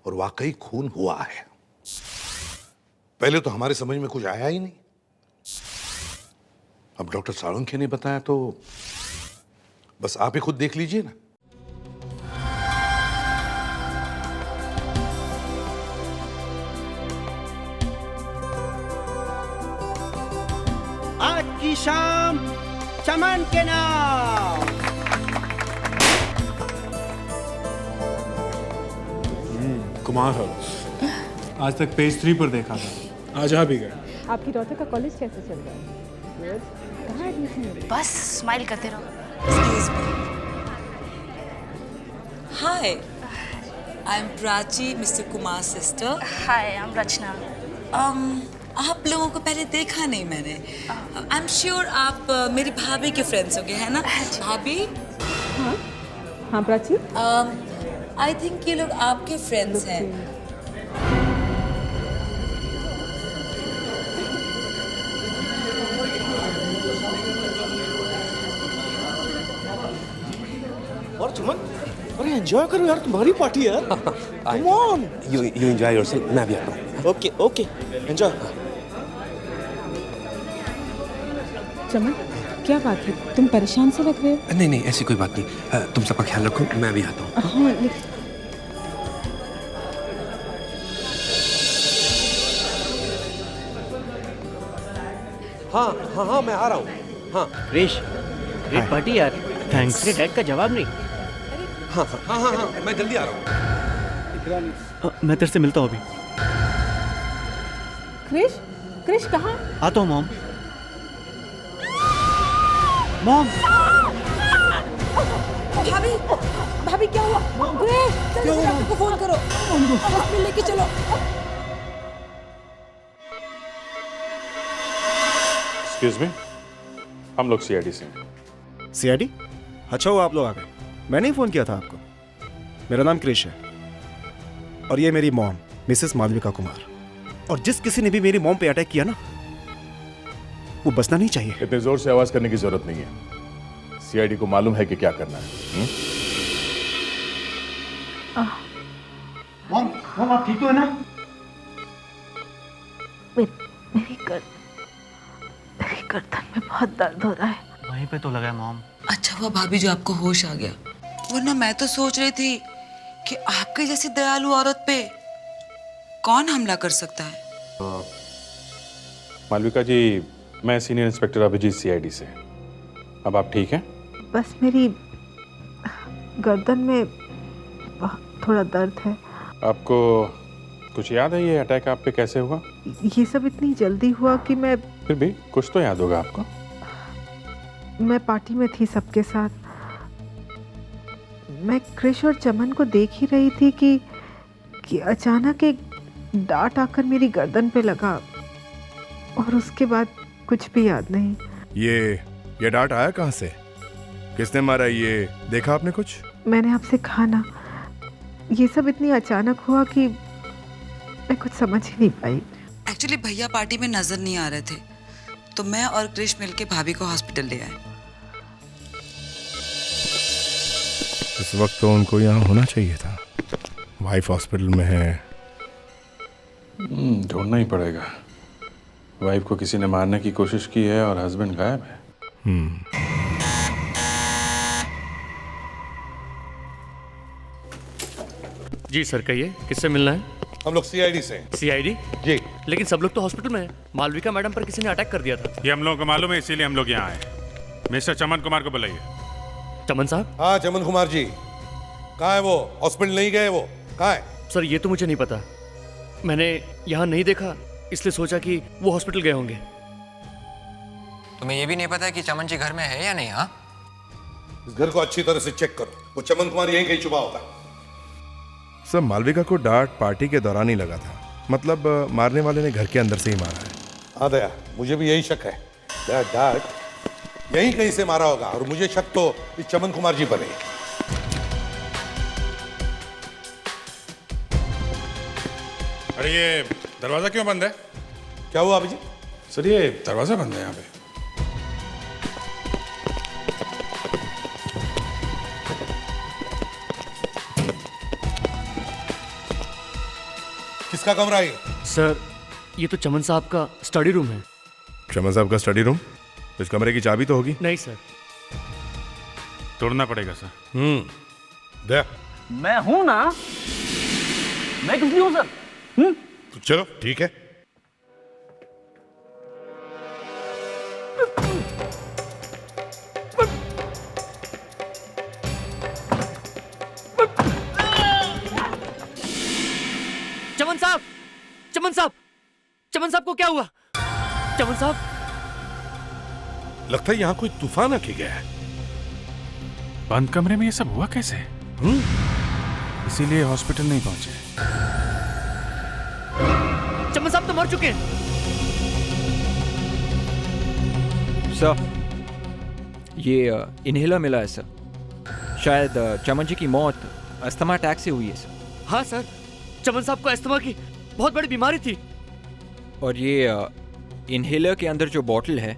और वाकई खून हुआ है। पहले तो हमारे समझ में कुछ आया ही नहीं, अब डॉक्टर साळुंखे ने बताया तो बस आप ही खुद देख लीजिए ना। आज की शाम चमन के नाम। कुमार हाउस आज तक पेज 3 पर देखा था, आज आ भी गए। आपकी डॉटर का कॉलेज कैसे चल रहा है? कहाँ एडमिशन है? बस स्माइल करते रहो। Excuse me. Hi, I'm Prachi, Mr. Kumar's sister. Hi, I'm Rachna. आप लोगों को पहले देखा नहीं मैंने। I'm sure आप मेरी भाभी के फ्रेंड्स होंगे, है ना? भाभी? हाँ, हाँ प्राची। I think ये लोग आपके फ्रेंड्स हैं। और चमन, अरे एंजॉय करो यार, तुम्हारी पार्टी है यार। Come on. You enjoy yourself, मैं भी आता हूँ। Okay okay, enjoy. चमन, क्या बात है? तुम परेशान से लग रहे हो। नहीं ऐसी कोई बात नहीं, तुम सबका ख्याल रखो, मैं भी आता हूँ। हाँ लेकिन हाँ मैं आ रहा हूँ। हाँ क्रिश, ग्रेट पार्टी यार। थैंक्स। तेरे डैड का जवाब नहीं। हाँ मैं जल्दी आ रहा हूँ। मैं तेरे से मिलता हूँ अभी। क्रिश कहाँ? आता हूँ मॉम। मॉम, भाभी क्या हुआ? जल्दी से डॉक्टर को फोन करो, हॉस्पिटल लेके चलो। एक्सक्यूज मी, हम लोग सीआईडी से। सीआईडी? अच्छा हुआ आप लोग आ गए, मैंने ही फोन किया था आपको। मेरा नाम क्रिश है, और ये मेरी मॉम मिसेस मालविका कुमार। और जिस किसी ने भी मेरी मॉम पे अटैक किया ना, वो बचना नहीं चाहिए। इतने जोर से आवाज करने की जरूरत नहीं है, सीआईडी को मालूम है कि क्या करना है। मॉम आप ठीक हो ना? मेरी गर्दन में बहुत दर्द हो रहा है। वहीं पे तो लगा है मॉम। अच्छा हुआ भाभी जो आपको होश आ गया, वरना मैं तो सोच रही थी कि आपके जैसी दयालु औरत पे कौन हमला कर सकता है। मालविका जी, मैं सीनियर इंस्पेक्टर अभिजीत सीआईडी से। अब आप ठीक हैं? बस मेरी गर्दन में थोड़ा दर्द है। आपको कुछ याद है ये अटैक आप पे कैसे हुआ? ये सब इतनी जल्दी हुआ कि मैं फिर भी कुछ तो याद होगा आपको। मैं पार्टी में थी सबके साथ। मैं क्रिश और चमन को देख ही रही थी कि अचानक एक डांट आकर मेरी गर्दन पे लगा, और उसके बाद कुछ भी याद नहीं। ये डांट आया कहाँ से? किसने मारा? ये देखा आपने कुछ? मैंने आपसे कहा ना, ये सब इतनी अचानक हुआ कि मैं कुछ समझ ही नहीं पाई। एक्चुअली भैया पार्टी में नजर नहीं आ रहे थे, तो मैं और क्रिश मिलके भाभी को हॉस्पिटल ले आए। इस वक्त तो उनको यहाँ होना चाहिए था। वाइफ हॉस्पिटल में है। ढूंढना ही पड़ेगा। वाइफ को किसी ने मारने की कोशिश की है और हस्बैंड गायब है। जी सर, कहिए किससे मिलना है? हम लोग सीआईडी से। सीआईडी? जी। लेकिन सब लोग तो हॉस्पिटल में हैं। मालविका मैडम पर किसी ने अटैक कर दिया था। ये हम लोगों को मालूम है, इसीलिए हम लोग यहाँ आए। मिस्टर चमन कुमार को बुलाइए। चमन साहब? हाँ चमन कुमार जी, कहाँ है वो? हॉस्पिटल नहीं गए वो? कहाँ है? सर ये तो मुझे नहीं पता, मैंने यहाँ नहीं देखा, इसलिए सोचा कि वो हॉस्पिटल गए होंगे। तुम्हें ये भी नहीं पता कि चमन जी घर में है या नहीं? हाँ, इस घर को अच्छी तरह से चेक करो, वो चमन कुमार यहीं कहीं छुपा होगा। सर मालविका को डांट पार्टी के दौरान ही लगा था, मतलब मारने वाले ने घर के अंदर से ही मारा है। हाँ दया, मुझे भी यही शक है। डांट यहीं कहीं से मारा होगा और मुझे शक तो इस चमन कुमार जी पर है। अरे ये दरवाजा क्यों बंद है? क्या हुआ अभिजीत? सर ये दरवाजा बंद है यहाँ पे। किसका कमरा है? सर ये तो चमन साहब का स्टडी रूम है। चमन साहब का स्टडी रूम? इस कमरे की चाबी तो होगी? नहीं सर। तोड़ना पड़ेगा सर। दया, मैं हूं ना, मैं किस लिए हूं सर? तो चलो ठीक है। चमन साहब, चमन साहब, चमन साहब को क्या हुआ? चमन साहब, लगता है यहाँ कोई तूफान आके गया है। बंद कमरे में ये सब हुआ कैसे? इसीलिए हॉस्पिटल नहीं पहुंचे। चमन साहब तो मर चुके हैं। सर ये इनहेलर मिला है सर, शायद चमन जी की मौत अस्थमा अटैक से हुई है सर। हाँ सर, चमन साहब को अस्थमा की बहुत बड़ी बीमारी थी। और ये इनहेलर के अंदर जो बॉटल है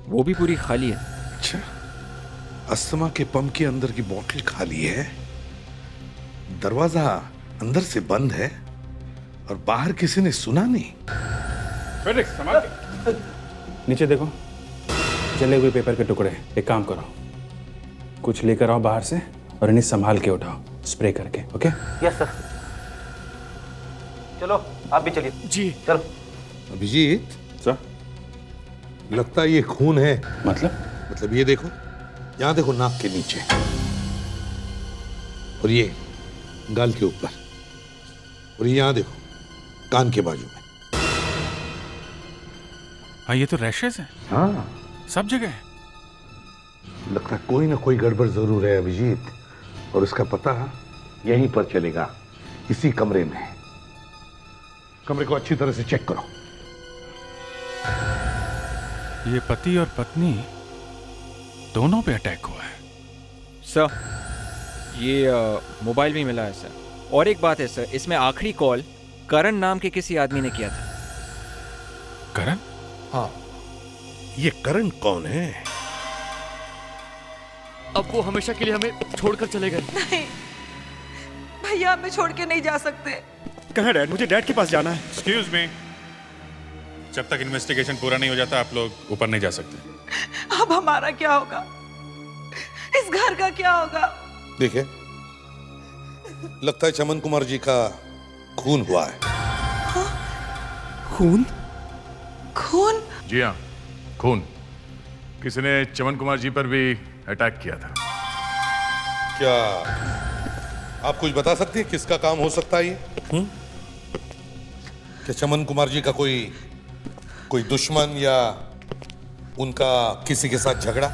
वो भी पूरी खाली है। अच्छा, अस्थमा के पंप के अंदर की बोतल खाली है, दरवाजा अंदर से बंद है और बाहर किसी ने सुना नहीं। संभाल के। नीचे देखो, जले हुए पेपर के टुकड़े। एक काम करो, कुछ लेकर आओ बाहर से और इन्हें संभाल के उठाओ, स्प्रे करके। ओके? Yes sir. चलो आप भी चलिए। जी चलो। अभिजीत सर, लगता है ये खून है। मतलब ये देखो, यहाँ देखो नाक के नीचे, और ये गाल के ऊपर, और ये यहाँ देखो कान के बाजू में। हाँ ये तो रैशेस है। हाँ सब जगह है। लगता है कोई ना कोई गड़बड़ जरूर है अभिजीत, और उसका पता यहीं पर चलेगा, इसी कमरे में। कमरे को अच्छी तरह से चेक करो। ये पति और पत्नी दोनों पे अटैक हुआ है। सर ये मोबाइल भी मिला है सर। और एक बात है सर, इसमें आखिरी कॉल करण नाम के किसी आदमी ने किया था। करण? हाँ, ये करण कौन है? अब वो हमेशा के लिए हमें छोड़कर चले गए। नहीं भैया, हमें छोड़ के नहीं जा सकते। कहाँ है डैड? मुझे डैड के पास जाना है। एक्सक्यूज मी, जब तक इन्वेस्टिगेशन पूरा नहीं हो जाता आप लोग ऊपर नहीं जा सकते। अब हमारा क्या होगा? इस घर का क्या होगा? देखिए, लगता है चमन कुमार जी का खून हुआ है। हाँ? खून? खून? जी हाँ, खून। किसी ने चमन कुमार जी पर भी अटैक किया था। क्या आप कुछ बता सकते हैं किसका काम हो सकता है ये? क्या चमन कुमार जी का कोई दुश्मन या उनका किसी के साथ झगड़ा?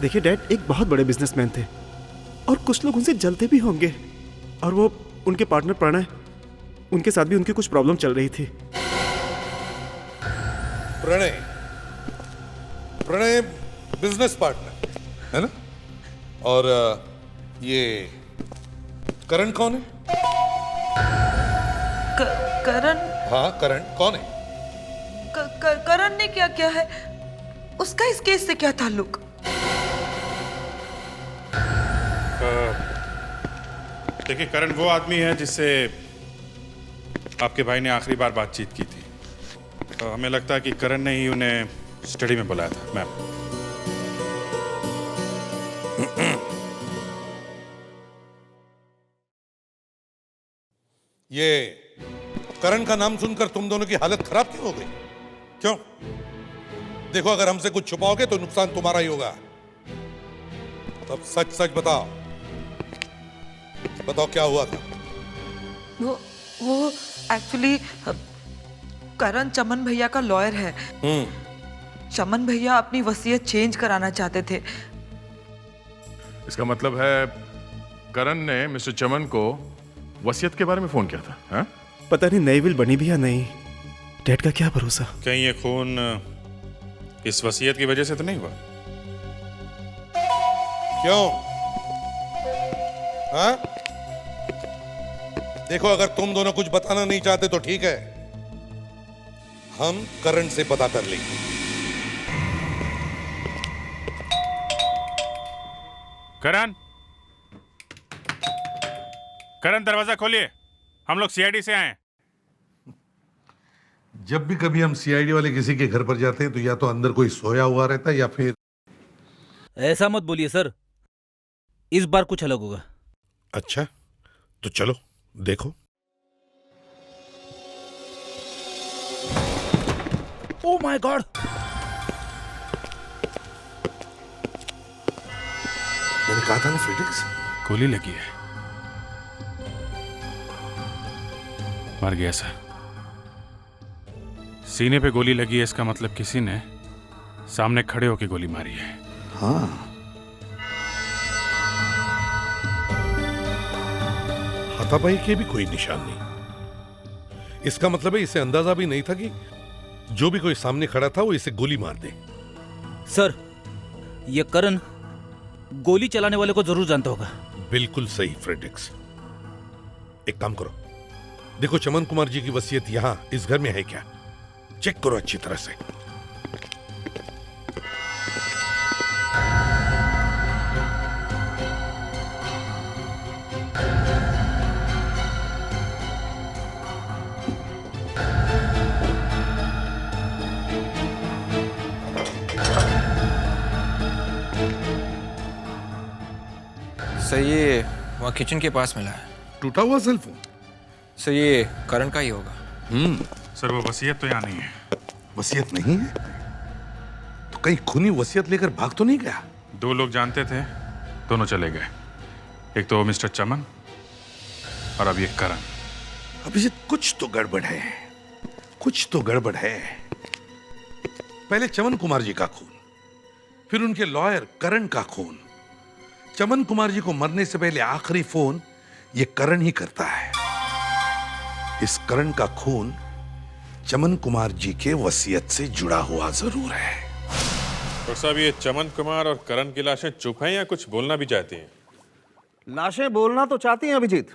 देखिए डैड, एक बहुत बड़े बिजनेसमैन थे और कुछ लोग उनसे जलते भी होंगे, और वो उनके पार्टनर प्रणय, उनके साथ भी उनकी कुछ प्रॉब्लम चल रही थी। प्रणय बिजनेस पार्टनर है ना? और ये करण कौन है? करण? हाँ, करण कौन है? करण ने क्या किया है? उसका इस केस से क्या ताल्लुक? देखिए, करण वो आदमी है जिससे आपके भाई ने आखिरी बार बातचीत की थी। हमें लगता है कि करण ने ही उन्हें स्टडी में बुलाया था मैम। ये करण का नाम सुनकर तुम दोनों की हालत खराब क्यों हो गई? क्यों? देखो, अगर हमसे कुछ छुपाओगे तो नुकसान तुम्हारा ही होगा। तब सच सच बताओ, बताओ क्या हुआ था? वो एक्चुअली करण चमन भैया का लॉयर है। चमन भैया अपनी वसीयत चेंज कराना चाहते थे। इसका मतलब है करण ने मिस्टर चमन को वसीयत के बारे में फोन किया था? हा? पता नहीं नई विल बनी भी या नहीं। डैड का क्या भरोसा। कहीं ये खून इस वसीयत की वजह से तो नहीं हुआ? क्यों? हाँ? देखो, अगर तुम दोनों कुछ बताना नहीं चाहते तो ठीक है, हम करण से पता कर लेंगे। करण, करण दरवाजा खोलिए, हम लोग सीआईडी से आए हैं। जब भी कभी हम सीआईडी वाले किसी के घर पर जाते हैं तो या तो अंदर कोई सोया हुआ रहता है या फिर... ऐसा मत बोलिए सर, इस बार कुछ अलग होगा। अच्छा, तो चलो देखो। Oh my God! मैंने कहा था ना फ्रेडरिक्स, गोली लगी है। मर गया सर। सीने पे गोली लगी है, इसका मतलब किसी ने सामने खड़े होकर गोली मारी है। हाँ, हाथापाई के भी कोई निशान नहीं। इसका मतलब है इसे अंदाजा भी नहीं था कि जो भी कोई सामने खड़ा था वो इसे गोली मार दे। सर, ये करण गोली चलाने वाले को जरूर जानता होगा। बिल्कुल सही फ्रेडरिक्स। एक काम करो, देखो चमन कुमार जी की वसीयत यहां इस घर में है क्या? चेक करो अच्छी तरह से। सर ये वहाँ किचन के पास मिला है। टूटा हुआ सेल फोन? सर ये करण का ही होगा। सर वो वसीयत तो यहाँ नहीं है। वसीयत नहीं है? तो कहीं खूनी वसीयत लेकर भाग तो नहीं गया? दो लोग जानते थे, दोनों चले गए। एक तो मिस्टर चमन और अब ये करण। अभिजीत, कुछ तो गड़बड़ है, कुछ तो गड़बड़ है। पहले चमन कुमार जी का खून, फिर उनके लॉयर करण का खून। चमन कुमार जी को मरने से पहले आखिरी फोन ये करण ही करता है। इस करण का खून चमन कुमार जी के वसीयत से जुड़ा हुआ जरूर है। तो साहब, ये चमन कुमार और करण की लाशें चुप हैं या कुछ बोलना भी चाहती हैं? लाशें बोलना तो चाहती हैं अभिजीत,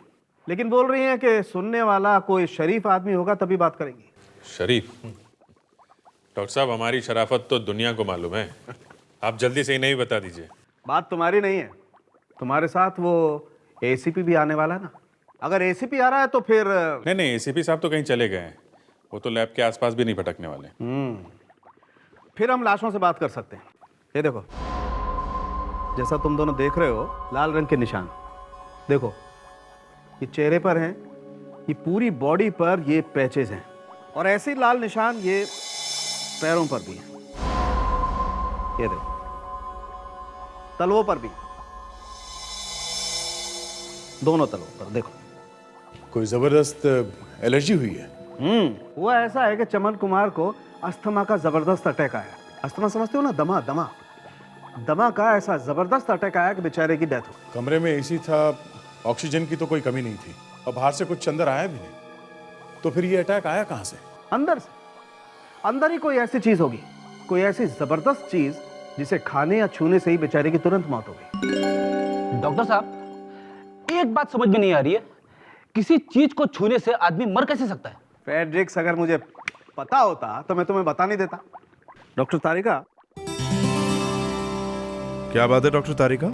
लेकिन बोल रही हैं कि सुनने वाला कोई शरीफ आदमी होगा तभी बात करेंगी। शरीफ? डॉक्टर साहब, हमारी शराफत तो दुनिया को मालूम है। आप जल्दी से ही नहीं बता दीजिए। बात तुम्हारी नहीं है, तुम्हारे साथ वो एसीपी भी आने वाला है ना। अगर एसीपी आ रहा है तो फिर... नहीं, एसीपी साहब तो कहीं चले गए हैं, वो तो लैब के आसपास भी नहीं भटकने वाले। फिर हम लाशों से बात कर सकते हैं। ये देखो, जैसा तुम दोनों देख रहे हो, लाल रंग के निशान देखो, ये चेहरे पर हैं, ये पूरी बॉडी पर ये पैचेज हैं, और ऐसे ही लाल निशान ये पैरों पर भी हैं। ये देखो, तलवों पर भी, दोनों तलवों पर देखो। कोई जबरदस्त एलर्जी हुई है? वो ऐसा है कि चमन कुमार को अस्थमा का जबरदस्त अटैक आया। अस्थमा समझते हो ना? दमा का ऐसा जबरदस्त अटैक आया कि बेचारे की डेथ हो। कमरे में एसी था, ऑक्सीजन की तो कोई कमी नहीं थी, और बाहर से कुछ अंदर आया भी नहीं, तो फिर ये अटैक आया कहां से? अंदर से। अंदर ही कोई ऐसी चीज होगी, कोई ऐसी जबरदस्त चीज जिसे खाने या छूने से ही बेचारे की तुरंत मौत हो गई। डॉक्टर साहब, एक बात समझ में नहीं आ रही है, किसी चीज को छूने से आदमी मर कैसे सकता है? फ्रेडरिक्स, अगर मुझे पता होता तो मैं तुम्हें बता नहीं देता। डॉक्टर तारिका। क्या बात है डॉक्टर तारिका,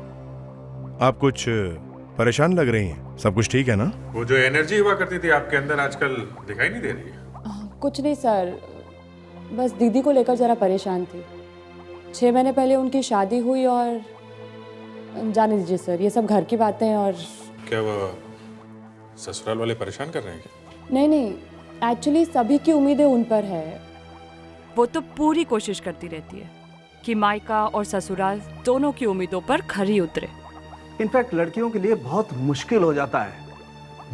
आप कुछ परेशान लग रही हैं। सब कुछ ठीक है ना? वो जो एनर्जी हुआ करती थी आपके अंदर आजकल दिखाई नहीं दे रही है। कुछ नहीं सर, बस दीदी को लेकर ज़रा परेशान थी। 6 महीने पहले उनकी शादी हुई और जाने दीजिए सर, ये सब घर की बातें हैं। और क्या वो ससुराल वाले परेशान कर रहे हैं क्या? नहीं, एक्चुअली सभी की उम्मीदें उन पर है। वो तो पूरी कोशिश करती रहती है कि मायका और ससुराल दोनों की उम्मीदों पर खरी उतरे। इनफैक्ट लड़कियों के लिए बहुत मुश्किल हो जाता है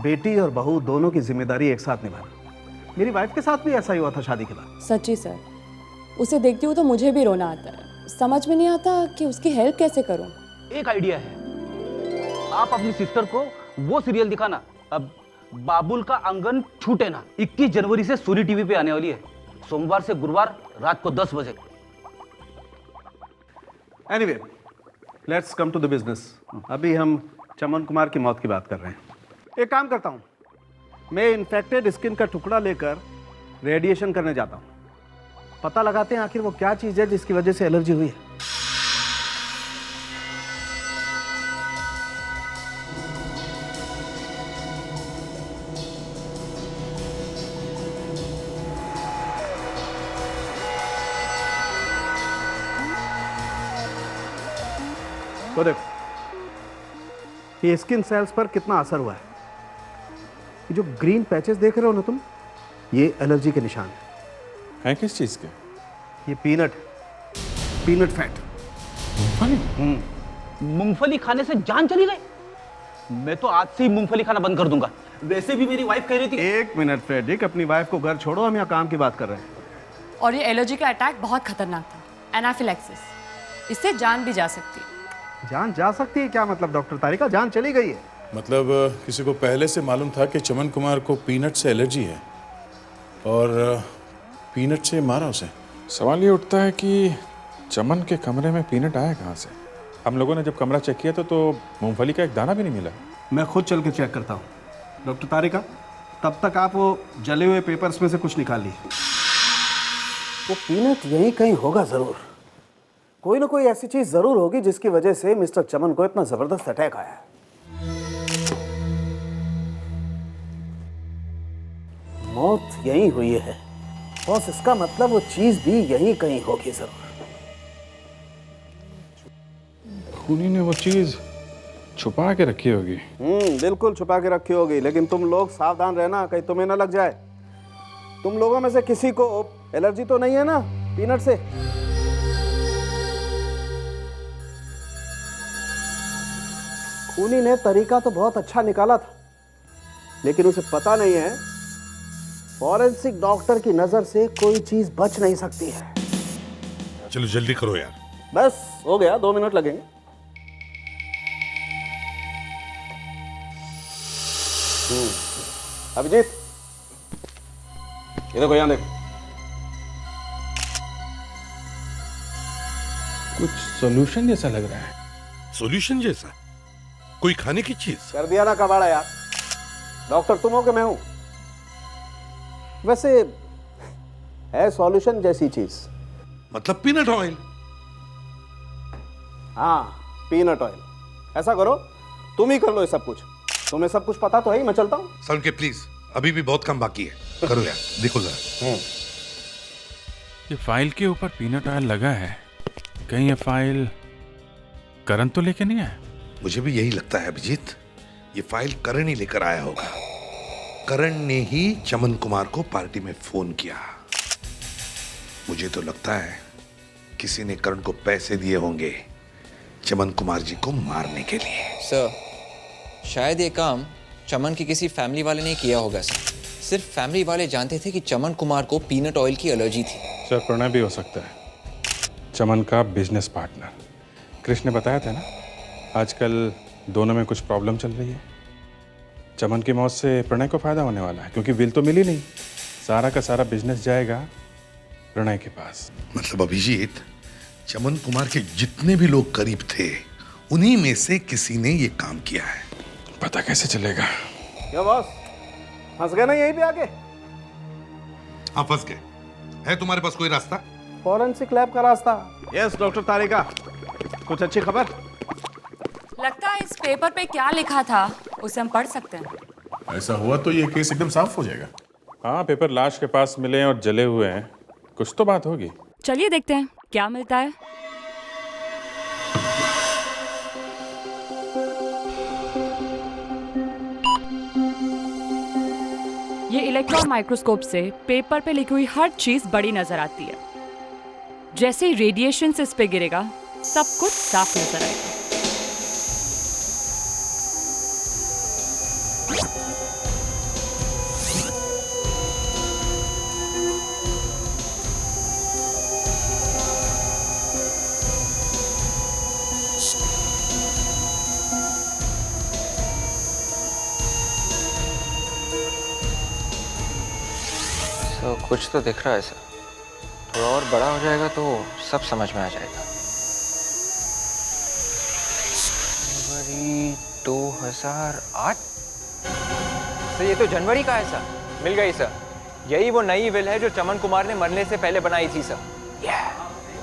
बेटी और बहू दोनों की जिम्मेदारी एक साथ निभाना। मेरी वाइफ के साथ भी ऐसा ही हुआ था शादी के बाद। सच्ची सर, उसे देखती हूँ तो मुझे भी रोना आता है। समझ में नहीं आता कि उसकी हेल्प कैसे करूँ। एक आइडिया है, आप अपनी सिस्टर को वो सीरियल दिखाना, अब बाबुल का आंगन छूटे ना। 21 जनवरी से सूरी टीवी पे आने वाली है, सोमवार से गुरुवार रात को 10 बजे। Anyway, let's come to the business. अभी हम चमन कुमार की मौत की बात कर रहे हैं। एक काम करता हूँ, मैं इन्फेक्टेड स्किन का टुकड़ा लेकर रेडिएशन करने जाता हूँ। पता लगाते हैं आखिर वो क्या चीज़ है जिसकी वजह से एलर्जी हुई है। तो देखो, ये स्किन सेल्स पर कितना असर हुआ है। ये जो ग्रीन पैचेस देख रहे हो ना तुम, ये एलर्जी के निशान हैं। किस चीज़ के? ये पीनट फैट। मूंगफली खाने से जान चली गई। मैं तो आज से ही मूंगफली खाना बंद कर दूंगा। वैसे भी मेरी वाइफ कह रही थी। एक मिनट फ्रेडिक, अपनी वाइफ को घर छोड़ो, हम यहाँ काम की बात कर रहे हैं। और ये एलर्जी का अटैक बहुत खतरनाक था, एनाफिलैक्सिस। इससे जान भी जा सकती है। जान जा सकती है क्या मतलब डॉक्टर तारिका? जान चली गई है। मतलब किसी को पहले से मालूम था कि चमन कुमार को पीनट से एलर्जी है और पीनट से मारा उसे। सवाल ये उठता है कि चमन के कमरे में पीनट आया कहाँ से? हम लोगों ने जब कमरा चेक किया तो मूंगफली का एक दाना भी नहीं मिला। मैं खुद चल के चेक करता हूँ। डॉक्टर तारिका, तब तक आप वो जले हुए पेपर्स में से कुछ निकाल लीजिए। वो पीनट यहीं कहीं होगा जरूर। कोई ना कोई ऐसी चीज जरूर होगी जिसकी वजह से मिस्टर चमन को इतना जबरदस्त अटैक आया है। मौत यहीं हुई है बॉस, इसका मतलब वो चीज भी यहीं कहीं होगी जरूर। खूनी ने वो चीज छुपा के रखी होगी। बिल्कुल छुपा के रखी होगी, लेकिन तुम लोग सावधान रहना कहीं तुम्हें ना लग जाए। तुम लोगों में से किसी को एलर्जी तो नहीं है ना पीनट से? खूनी ने तरीका तो बहुत अच्छा निकाला था, लेकिन उसे पता नहीं है फॉरेंसिक डॉक्टर की नजर से कोई चीज बच नहीं सकती है। चलो जल्दी करो यार। बस हो गया, 2 मिनट लगेंगे। अभिजीत, ये देखो, यहाँ देखो। कुछ सॉल्यूशन जैसा लग रहा है। सॉल्यूशन जैसा? कोई खाने की चीज? कर दिया ना कबाड़ा यार। डॉक्टर तुम हो कि मैं हूं? वैसे है सॉल्यूशन जैसी चीज। मतलब पीनट ऑयल? हाँ, पीनट ऑयल। ऐसा करो, तुम ही कर लो ये सब कुछ। तुम्हें सब कुछ पता तो है ही। मैं चलता हूँ। सर के प्लीज, अभी भी बहुत काम बाकी है। करो यार, देखो जरा। ये फाइल के ऊपर पीनट ऑयल लगा है, कहीं ये फाइल करण तो लेके नहीं आया? मुझे भी यही लगता है अभिजीत, ये फाइल करण ही लेकर आया होगा। करण ने ही चमन कुमार को पार्टी में फोन किया। मुझे तो लगता है किसी ने करण को पैसे दिए होंगे चमन कुमार जी को मारने के लिए। सर, शायद ये काम चमन की किसी फैमिली वाले ने किया होगा सर। सिर्फ फैमिली वाले जानते थे कि चमन कुमार को पीनट ऑयल की एलर्जी थी। सर, प्रणय भी हो सकता है, चमन का बिजनेस पार्टनर। कृष्ण ने बताया था ना, आजकल दोनों में कुछ प्रॉब्लम चल रही है। चमन की मौत से प्रणय को फायदा होने वाला है, क्योंकि विल तो मिली नहीं। सारा का सारा बिजनेस जाएगा प्रणय के पास। मतलब अभिजीत, चमन कुमार के जितने भी लोग करीब थे, उन्हीं में से किसी ने ये काम किया है। पता कैसे चलेगा? क्या बॉस, फंस गए ना यहीं पे आके? हाँ, फंस गए। है तुम्हारे पास कोई रास्ता? फॉरेंसिक लैब का रास्ता। यस डॉक्टर तारिका, कुछ अच्छी खबर? लगता है इस पेपर पे क्या लिखा था उसे हम पढ़ सकते हैं। ऐसा हुआ तो ये केस एकदम साफ हो जाएगा। हाँ, पेपर लाश के पास मिले और जले हुए हैं, कुछ तो बात होगी। चलिए देखते हैं क्या मिलता है। ये इलेक्ट्रॉन माइक्रोस्कोप से पेपर पे लिखी हुई हर चीज बड़ी नजर आती है। जैसे ही रेडिएशन इस पे गिरेगा सब कुछ साफ नजर आएगा। तो कुछ तो दिख रहा है सर, थोड़ा और बड़ा हो जाएगा तो सब समझ में आ जाएगा। जनवरी 2008 सर, ये तो जनवरी का है सर। मिल गई सर, यही वो नई विल है जो चमन कुमार ने मरने से पहले बनाई थी सर।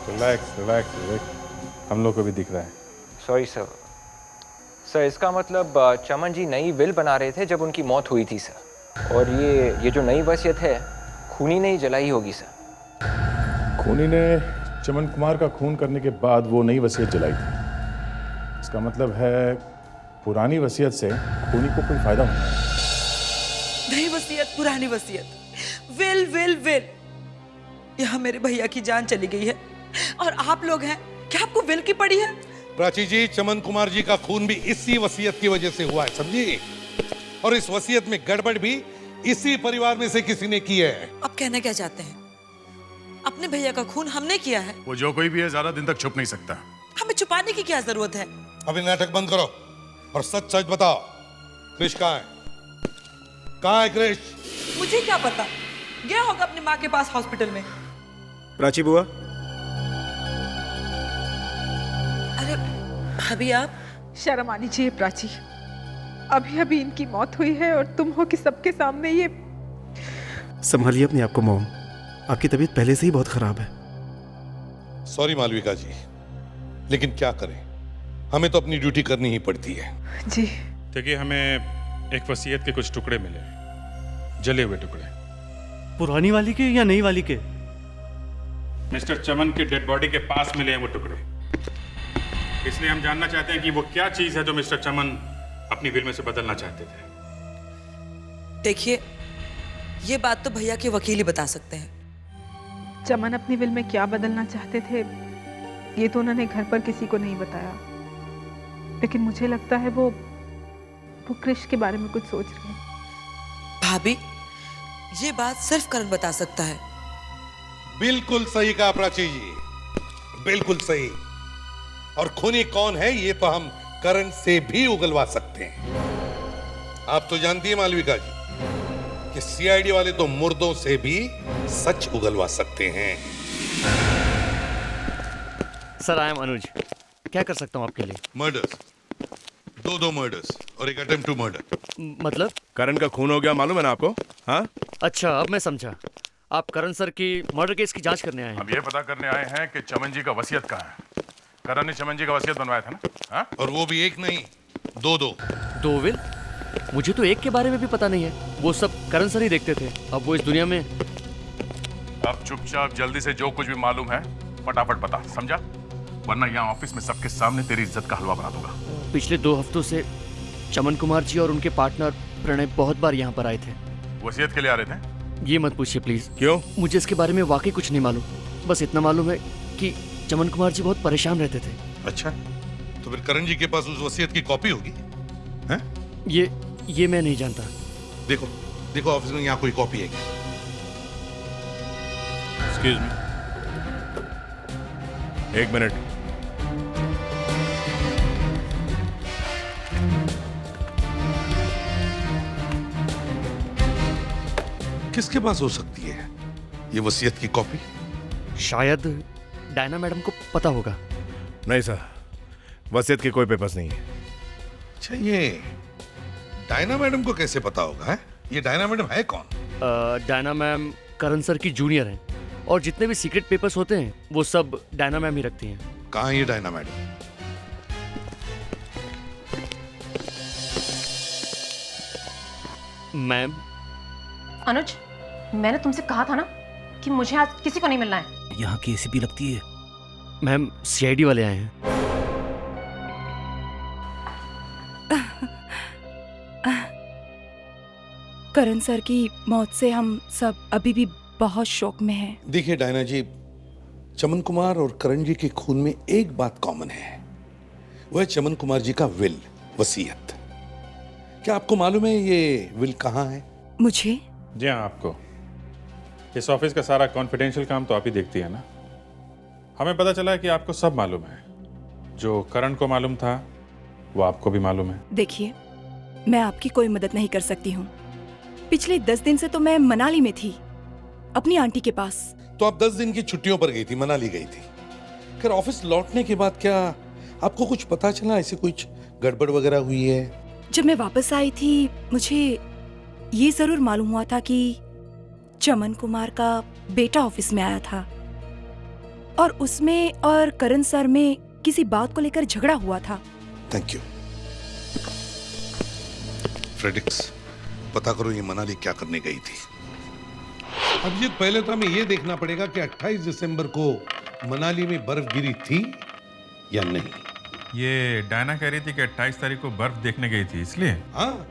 रिलैक्स रिलैक्स रिलैक्स, हम लोग को भी दिख रहा है। Sorry sir. सर इसका मतलब चमन जी नई विल बना रहे थे जब उनकी मौत हुई थी सर। और ये जो नई वसीयत है खूनी ने ही जलाई होगी सर। खूनी ने चमन कुमार का खून करने के बाद वो नई वसीयत जलाई थी। इसका मतलब है पुरानी वसीयत से खूनी को कोई फायदा होगा। नई वसीयत, पुरानी वसीयत, विल विल विल। यहाँ मेरे भैया की जान चली गई है और आप लोग हैं, क्या आपको विल की पड़ी है? प्राची जी, चमन कुमार जी का खून भी इसी वसीयत की वजह से हुआ है, समझी? और इस वसीयत में गड़बड़ भी इसी परिवार में से किसी ने की है। आप कहना क्या चाहते हैं? अपने भैया का खून हमने किया है? वो जो कोई भी है ज्यादा दिन तक छुप नहीं सकता। हमें छुपाने की क्या जरूरत है? अभी नाटक बंद करो और सच सच बताओ, क्रिश कहाँ है? कहाँ है क्रिश? मुझे क्या पता, गया होगा अपनी माँ के पास हॉस्पिटल में। प्राची बुआ। अरे भाभी आप? शर्म आनी चाहिए प्राची, अभी अभी इनकी मौत हुई है और तुम हो कि सबके सामने ये। संभालिए अपने आप को मॉम, आपकी तबीयत पहले से ही बहुत खराब है। सॉरी मालविका जी, लेकिन क्या करें, हमें तो अपनी ड्यूटी करनी ही पड़ती है। जी। देखिए, हमें एक वसीयत के कुछ टुकड़े मिले, जले हुए टुकड़े। पुरानी वाली के या नई वाली के? मिस्टर चमन के डेड बॉडी के पास मिले हैं वो टुकड़े। इसलिए हम जानना चाहते हैं कि वो क्या चीज है जो मिस्टर चमन अपनी विल में से बदलना चाहते थे। देखिए, ये बात तो भैया के वकील ही बता सकते हैं। चमन अपनी विल में क्या बदलना चाहते थे ये तो उन्होंने घर पर किसी को नहीं बताया, लेकिन मुझे लगता है वो क्रिश के बारे में कुछ सोच रहे हैं। भाभी, ये बात सिर्फ करण बता सकता है। बिल्कुल सही कहा प्राची जी, बिल्कुल सही। और खूनी कौन है ये तो हम करण से भी उगलवा सकते हैं। आप तो जानती है मालविका जी कि सीआईडी वाले तो मुर्दों से भी सच उगलवा सकते हैं। सर, आई एम अनुज, क्या कर सकता हूँ आपके लिए? मर्डर्स, दो मर्डर्स और एक अटेम्प्ट टू मर्डर। मतलब? करण का खून हो गया, मालूम है ना आपको? हाँ? अच्छा, अब मैं समझा। आप करण सर की मर्डर केस की जांच करने आए हैं। हम ये पता करने आए हैं कि चमन जी का वसीयत कहाँ है। करण ने चमन जी का वसीयत बनवाया था ना? हाँ? और वो भी एक नहीं, दो विल? मुझे तो एक के बारे में भी पता नहीं है, वो सब करण सर ही देखते थे। अब वो इस दुनिया में। अब चुपचाप जल्दी से जो कुछ भी मालूम है फटाफट बता, समझा? वरना यहाँ ऑफिस में सबके सामने तेरी इज्जत का हलवा बना दूंगा। पिछले 2 हफ्तों से चमन कुमार जी और उनके पार्टनर प्रणय बहुत बार यहाँ पर आए थे। वसीयत के लिए आ रहे थे? ये मत पूछिए प्लीज। क्यों? मुझे इसके बारे में वाकई कुछ नहीं मालूम। बस इतना मालूम है कि चमन कुमार जी बहुत परेशान रहते थे। अच्छा, तो फिर करण जी के पास उस वसीयत की कॉपी होगी? हैं? ये मैं नहीं जानता। देखो ऑफिस में यहाँ कोई कॉपी है क्या? Excuse me, 1 minute. किसके पास हो सकती है ये वसीयत की कॉपी? शायद डायना मैडम को पता होगा। नहीं सर, वसीयत के कोई पेपर्स नहीं है। अच्छा, ये डायना मैडम को कैसे पता होगा है? ये डायना मैडम है कौन? डायना मैम करण सर की जूनियर हैं और जितने भी सीक्रेट पेपर्स होते हैं वो सब डायना मैम ही रखती हैं। कहाँ है ये डायना मैडम? मैम। अनुज, मैंने तुमसे कहा था ना कि मुझे आज किसी को नहीं मिलना है। यहाँ की एसीपी लगती है। मैम सीआईडी वाले आए हैं। करण सर की मौत से हम सब अभी भी बहुत शोक में हैं। देखिए डायना जी, चमन कुमार और करण जी के खून में एक बात कॉमन है, वह है चमन कुमार जी का विल, वसीयत। क्या आपको मालूम है ये विल कहाँ है? मुझे? जी हाँ, आपको। इस ऑफिस का सारा कॉन्फिडेंशियल काम तो आप ही देखती है ना। हमें पता चला है कि आपको सब मालूम है। जो करण को मालूम था वो आपको भी मालूम है। देखिए, मैं आपकी कोई मदद नहीं कर सकती हूँ। पिछले 10 दिन से तो मैं मनाली में थी, अपनी आंटी के पास। तो आप 10 दिन की छुट्टियों पर गई थी, मनाली गई थी। फिर ऑफिस लौटने के बाद क्या आपको कुछ पता चला, ऐसे कुछ गड़बड़ वगैरह हुई है? जब मैं वापस आई थी, मुझे ये जरूर मालूम हुआ था कि चमन कुमार का बेटा ऑफिस में आया था और उसमें और करण सर में किसी बात को लेकर झगड़ा हुआ था। Thank you. फ्रेडिक्स, पता करो ये मनाली क्या करने गई थी। अभिजीत, पहले तो हमें ये देखना पड़ेगा कि 28 दिसंबर को मनाली में बर्फ गिरी थी या नहीं। ये डायना कह रही थी कि 28 तारीख को बर्फ देखने गई थी, इसलिए। हाँ,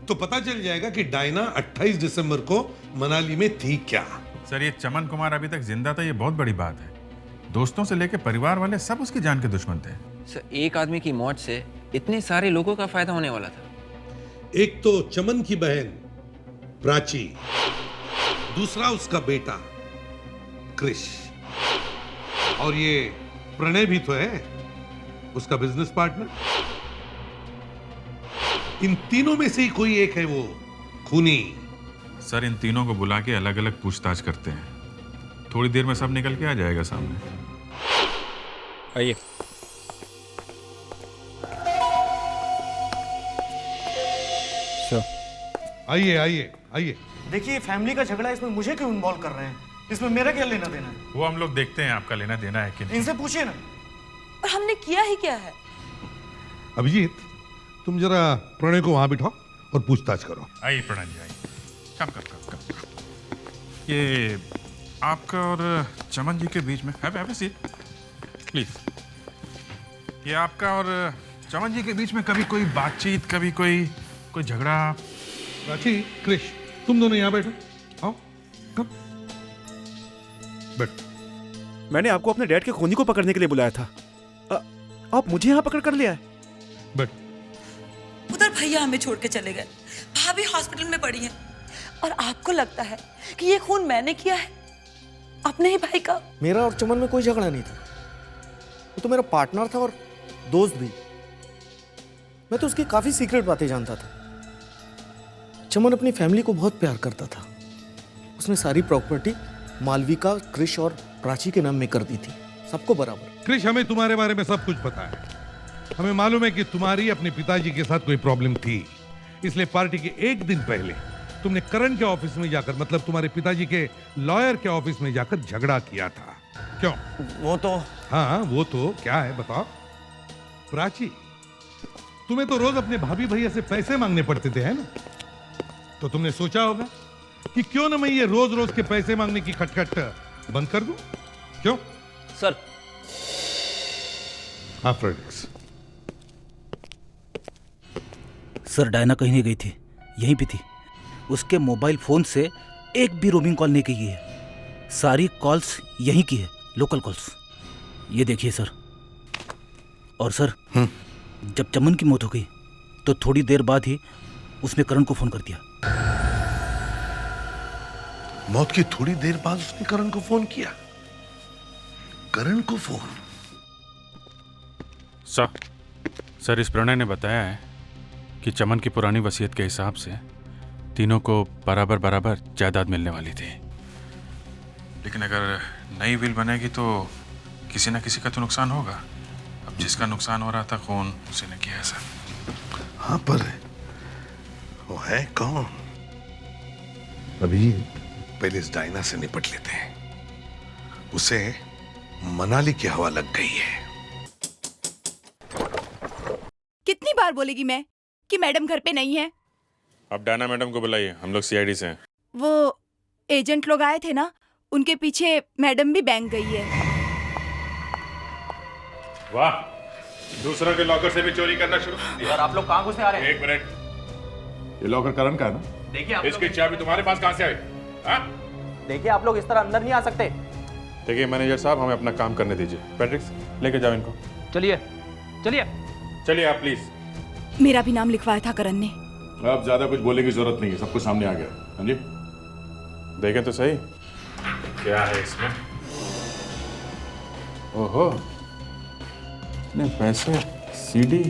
तो पता चल जाएगा कि डायना 28 दिसंबर को मनाली में थी क्या। सर, ये चमन कुमार अभी तक जिंदा था, ये बहुत बड़ी बात है। दोस्तों से लेकर परिवार वाले सब उसकी जान के दुश्मन थे। सर, एक आदमी की मौत से इतने सारे लोगों का फायदा होने वाला था। एक तो चमन की बहन प्राची, दूसरा उसका बेटा क्रिश, और ये प्रणय भी तो है, उसका बिजनेस पार्टनर। इन तीनों में से ही कोई एक है वो खूनी। सर, इन तीनों को बुला के अलग अलग पूछताछ करते हैं। थोड़ी देर में सब निकल के आ जाएगा सामने। आइए। आइए आइए आइए। देखिए, फैमिली का झगड़ा है, इसमें मुझे क्यों इन्वॉल्व कर रहे हैं? इसमें मेरा क्या लेना देना है? वो हम लोग देखते हैं आपका लेना देना है कि नहीं। इनसे पूछिए ना। और हमने किया ही क्या है? अभिजीत, तुम जरा प्रणय को वहां बिठाओ और पूछताछ करो। आइए प्रणय जी, आइए। कम। ये आपका और चमन जी के बीच में, हैव अ सीट प्लीज। ये आपका और चमन जी के बीच में कभी कोई बातचीत, कभी कोई झगड़ा? प्राची, क्रिश, तुम दोनों यहाँ बैठो। आओ, कम बैठ। मैंने आपको अपने डैड के खूनी को पकड़ने के लिए बुलाया था। आप मुझे यहाँ पकड़ कर लिया है। बैठ। उधर भैया हमें छोड़ के चले गए, भाभी हॉस्पिटल में पड़ी है, और आपको लगता है कि ये खून मैंने किया है अपने ही भाई का? मेरा और चमन में कोई झगड़ा नहीं था। वो तो मेरा पार्टनर था और दोस्त भी। मैं तो उसकी काफी सीक्रेट बातें जानता था। चमन अपनी फैमिली को बहुत प्यार करता था। उसने सारी प्रॉपर्टी मालविका, क्रिश और प्राची के नाम में कर दी थी, सबको बराबर। क्रिश, हमें तुम्हारे बारे में सब कुछ पता है। हमें मालूम है कि तुम्हारी अपने पिताजी के साथ कोई प्रॉब्लम थी, इसलिए पार्टी के एक दिन पहले तुमने करण के ऑफिस में जाकर, मतलब तुम्हारे पिताजी के लॉयर के ऑफिस में जाकर झगड़ा किया था। क्यों? वो तो। हाँ, वो तो क्या है बताओ। प्राची, तुम्हें तो रोज अपने भाभी भैया से पैसे मांगने पड़ते थे, है ना? तो तुमने सोचा होगा कि क्यों ना मैं ये रोज रोज के पैसे मांगने की खटखट बंद कर दूं? क्यों सर? हाँ फ्रेडिक्स। सर, डायना कहीं नहीं गई थी, यहीं पे थी। उसके मोबाइल फोन से एक भी रोमिंग कॉल नहीं की है। सारी कॉल्स यहीं की है, लोकल कॉल्स। ये देखिए सर। और सर, जब चमन की मौत हो गई तो थोड़ी देर बाद ही उसने करण को फोन कर दिया। मौत की थोड़ी देर बाद उसने करण को फोन किया? करण को फोन? सर, इस प्रणय ने बताया है कि चमन की पुरानी वसीयत के हिसाब से तीनों को बराबर बराबर जायदाद मिलने वाली थी। लेकिन अगर नई विल बनेगी तो किसी ना किसी का तो नुकसान होगा। अब जिसका नुकसान हो रहा था खून, उसी ने किया है सर। हाँ, पर वो है कौन? अभी पहले इस डायना से निपट लेते हैं। उसे मनाली की हवा लग गई है। कितनी बार बोलेगी मैं कि मैडम घर पे नहीं है? अब डायना मैडम को बुलाइए, हम लोग सीआईडी से हैं। वो एजेंट लोग आए थे ना, उनके पीछे मैडम भी बैंक गई है। वाह, दूसरों के लॉकर से भी चोरी करना शुरू कर दिया। और आप लोग कहाँ घुसे आ रहे हैं? एक मिनट, ये लॉकर करण का है ना? देखिए आप इसकी चाबी तुम्हारे पास कहाँ से आई? हाँ? देखिए आप लोग इस तरह अंदर नहीं आ सकते। देखिए मैनेजर साहब, हमें अपना काम करने दीजिए। पैट्रिक्स, लेके जाओ इनको। चलिए चलिए चलिए आप प्लीज। मेरा भी नाम लिखवाया था करण ने। अब ज्यादा कुछ बोलने की जरूरत नहीं है, सब कुछ सामने आ गया। हाँ जी, देखें तो सही क्या है इसमें। ओहो, इतने पैसे, सीडी,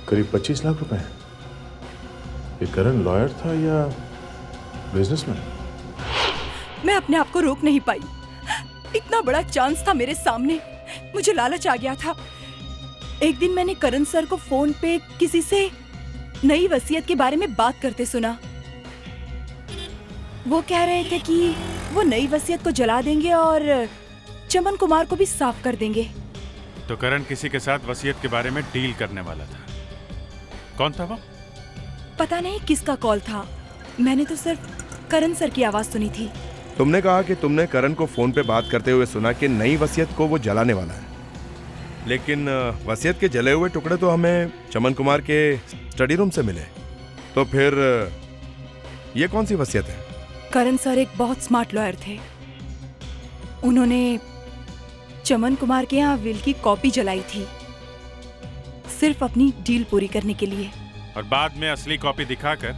करीब 25 लाख रुपए। ये करण लॉयर था या बिजनेसमैन? मैं अपने आप को रोक नहीं पाई। इतना बड़ा चांस था मेरे सामने, मुझे लालच आ गया था। एक दिन मैंने करण सर को फोन पे किसी से नई वसीयत के बारे में बात करते सुना। वो कह रहे थे कि वो नई वसीयत को जला देंगे और चमन कुमार को भी साफ कर देंगे। तो करण किसी के साथ वसीयत के बारे में डील करने वाला था। कौन था वो? पता नहीं किसका कॉल था, मैंने तो सिर्फ करण सर की आवाज सुनी थी। तुमने कहा कि तुमने करण को फोन पे बात करते हुए सुना कि नई वसीयत को वो जलाने वाला है, लेकिन वसीयत के जले हुए टुकड़े तो हमें चमन कुमार के स्टडी रूम से मिले। तो फिर ये कौन सी वसीयत है? करण सर एक बहुत स्मार्ट लॉयर थे। उन्होंने चमन कुमार के यहाँ विल की कॉपी जलाई थी, सिर्फ अपनी डील पूरी करने के लिए। और बाद में असली कॉपी दिखाकर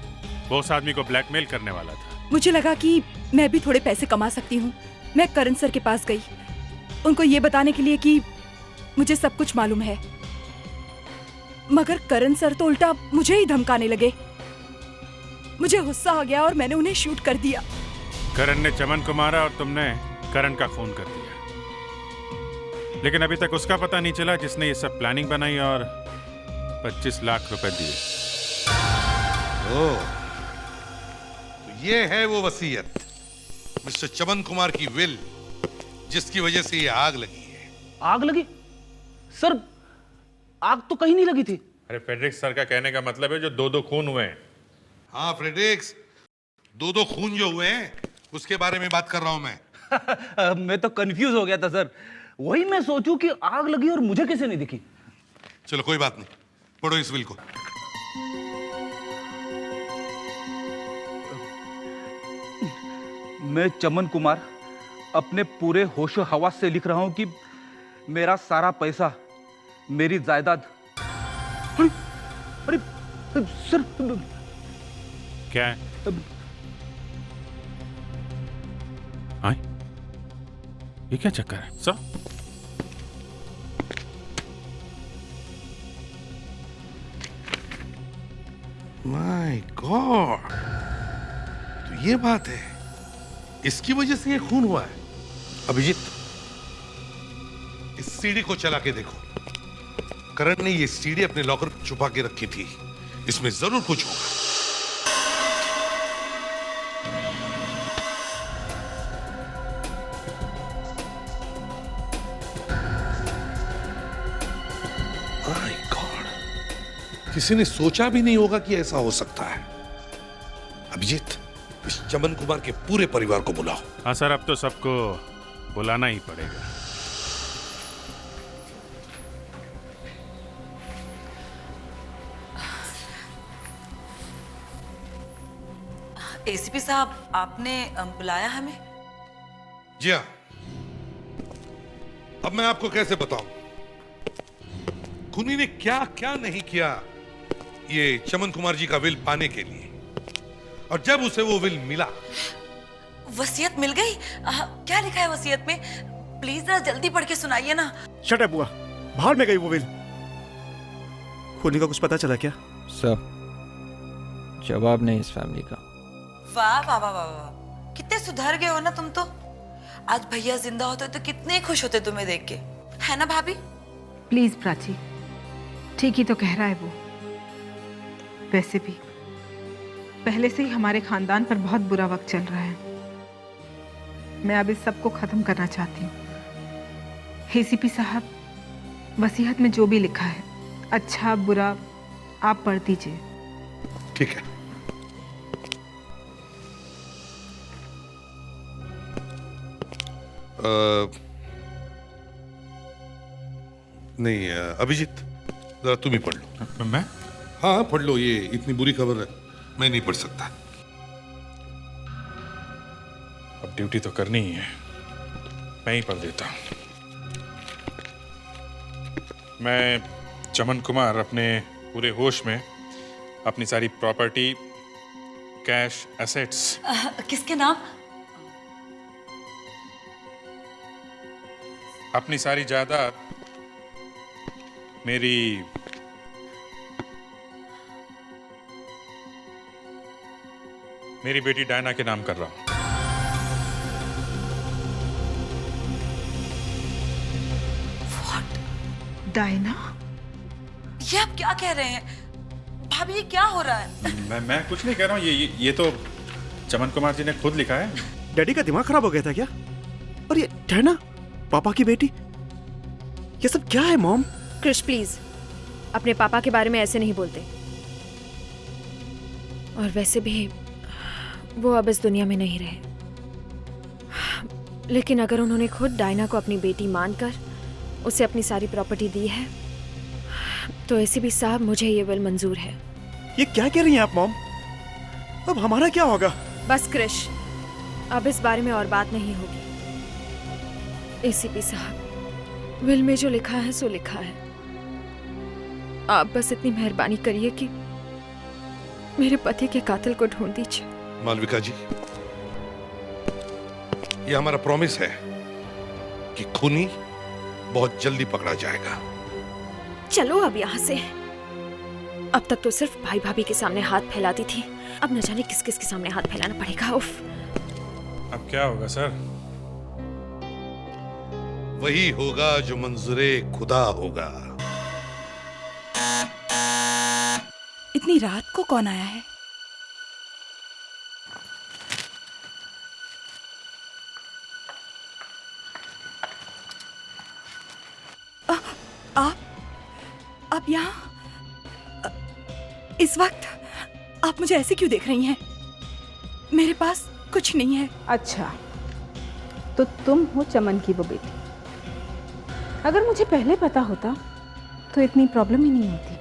वो उस आदमी को ब्लैकमेल करने वाला था। मुझे लगा कि मैं भी थोड़े पैसे कमा सकती हूँ। मैं करण सर के पास गई, उनको ये बताने के लिए कि मुझे सब कुछ मालूम है। मगर करण सर तो उल्टा मुझे ही धमकाने लगे। मुझे गुस्सा आ गया और मैंने उन्हें शूट कर दिया। करण ने चमन को मारा और तुमने करण का खून कर दिया। लेकिन अभी तक उसका पता नहीं चला जिसने ये सब प्लानिंग बनाई और 25 लाख रुपए दिए। ओह, तो ये है वो वसीयत, मिस्टर चमन कुमार की विल, जिसकी वजह से ये आग लगी है। आग लगी? सर, आग तो कहीं नहीं लगी थी। अरे फ्रेडरिक्स सर का कहने का मतलब है जो 2-2 खून हुए हैं। हाँ फ्रेडरिक्स, 2-2 खून जो हुए हैं उसके बारे में बात कर रहा हूं मैं। मैं तो कंफ्यूज हो गया था सर, वही मैं सोचूं कि आग लगी और मुझे कैसे नहीं दिखी। चलो कोई बात नहीं, पढ़ो इस विल को। मैं चमन कुमार अपने पूरे होशो हवास से लिख रहा हूं कि मेरा सारा पैसा, मेरी जायदाद। अरे सर, क्या है? आए? ये क्या चक्कर है सर? माय गॉड, तो ये बात है, इसकी वजह से ये खून हुआ है। अभिजीत, इस सीडी को चला के देखो। करण ने ये सीडी अपने लॉकर में छुपा के रखी थी, इसमें जरूर कुछ होगा। माय गॉड, किसी ने सोचा भी नहीं होगा कि ऐसा हो सकता है। अभिजीत, इस चमन कुमार के पूरे परिवार को बुलाओ। हाँ सर, अब तो सबको बुलाना ही पड़ेगा। एसीपी साहब, आपने बुलाया हमें? जी हाँ, अब मैं आपको कैसे बताऊं खूनी ने क्या क्या नहीं किया ये चमन कुमार जी का विल पाने के लिए। और जब उसे वो विल मिला, वसीयत मिल गई? क्या लिखा है वसीयत में? प्लीज जरा जल्दी पढ़ के सुनाइए ना। शट अप बुआ, बाहर में गई वो विल। खूनी का कुछ पता चला क्या? सर, जवाब नहीं इस फैमिली का। वाह वाह वाह वाह, कितने सुधर गए हो ना तुम तो। आज भैया जिंदा होते तो कितने खुश होते तुम्हें देख के, है ना भाभी? प्लीज प्राची, ठीक ही तो कह रहा है वो। वैसे भी पहले से ही हमारे खानदान पर बहुत बुरा वक्त चल रहा है। मैं अब इस सब को खत्म करना चाहती हूँ। एसीपी साहब, वसीयत में जो भी लिखा है, अच्छा बुरा, आप पढ़ दीजिए। ठीक है। नहीं अभिजीत, जरा तुम ही पढ़ लो। मैं? हाँ पढ़ लो, ये इतनी बुरी खबर है, मैं नहीं पढ़ सकता। अब ड्यूटी तो करनी ही है, मैं ही पढ़ देता हूँ। मैं चमन कुमार अपने पूरे होश में अपनी सारी प्रॉपर्टी, कैश, एसेट्स। किसके नाम? अपनी सारी जायदाद मेरी बेटी डायना के नाम कर रहा हूं। डायना? ये आप क्या कह रहे हैं? भाभी ये क्या हो रहा है? मैं कुछ नहीं कह रहा हूँ, ये तो चमन कुमार जी ने खुद लिखा है। डैडी का दिमाग खराब हो गया था क्या? और ये डायना, पापा की बेटी, ये सब क्या है मॉम? क्रिश प्लीज, अपने पापा के बारे में ऐसे नहीं बोलते। और वैसे भी वो अब इस दुनिया में नहीं रहे। लेकिन अगर उन्होंने खुद डायना को अपनी बेटी मानकर उसे अपनी सारी प्रॉपर्टी दी है, तो एसीपी साहब मुझे ये विल मंजूर है। ये क्या कह रही हैं आप मॉम? अब हमारा क्या होगा? बस क्रिश, अब इस बारे में और बात नहीं होगी। एसीपी साहब, विल में जो लिखा है सो लिखा है। आप बस इतनी मेहरबानी करिए कि मेरे पति के कातिल को ढूंढ दीजिए। मालविका जी, ये हमारा प्रॉमिस है कि खूनी बहुत जल्दी पकड़ा जाएगा। चलो अब यहाँ से। अब तक तो सिर्फ भाई भाभी के सामने हाथ फैलाती थी, अब न जाने किस किस के सामने हाथ फैलाना पड़ेगा। उफ। अब क्या होगा सर? वही होगा जो मंजूरे खुदा होगा। इतनी रात को कौन आया है? आप यहाँ इस वक्त? आप मुझे ऐसे क्यों देख रही हैं? मेरे पास कुछ नहीं है। अच्छा, तो तुम हो चमन की वो बेटी। अगर मुझे पहले पता होता तो इतनी प्रॉब्लम ही नहीं होती,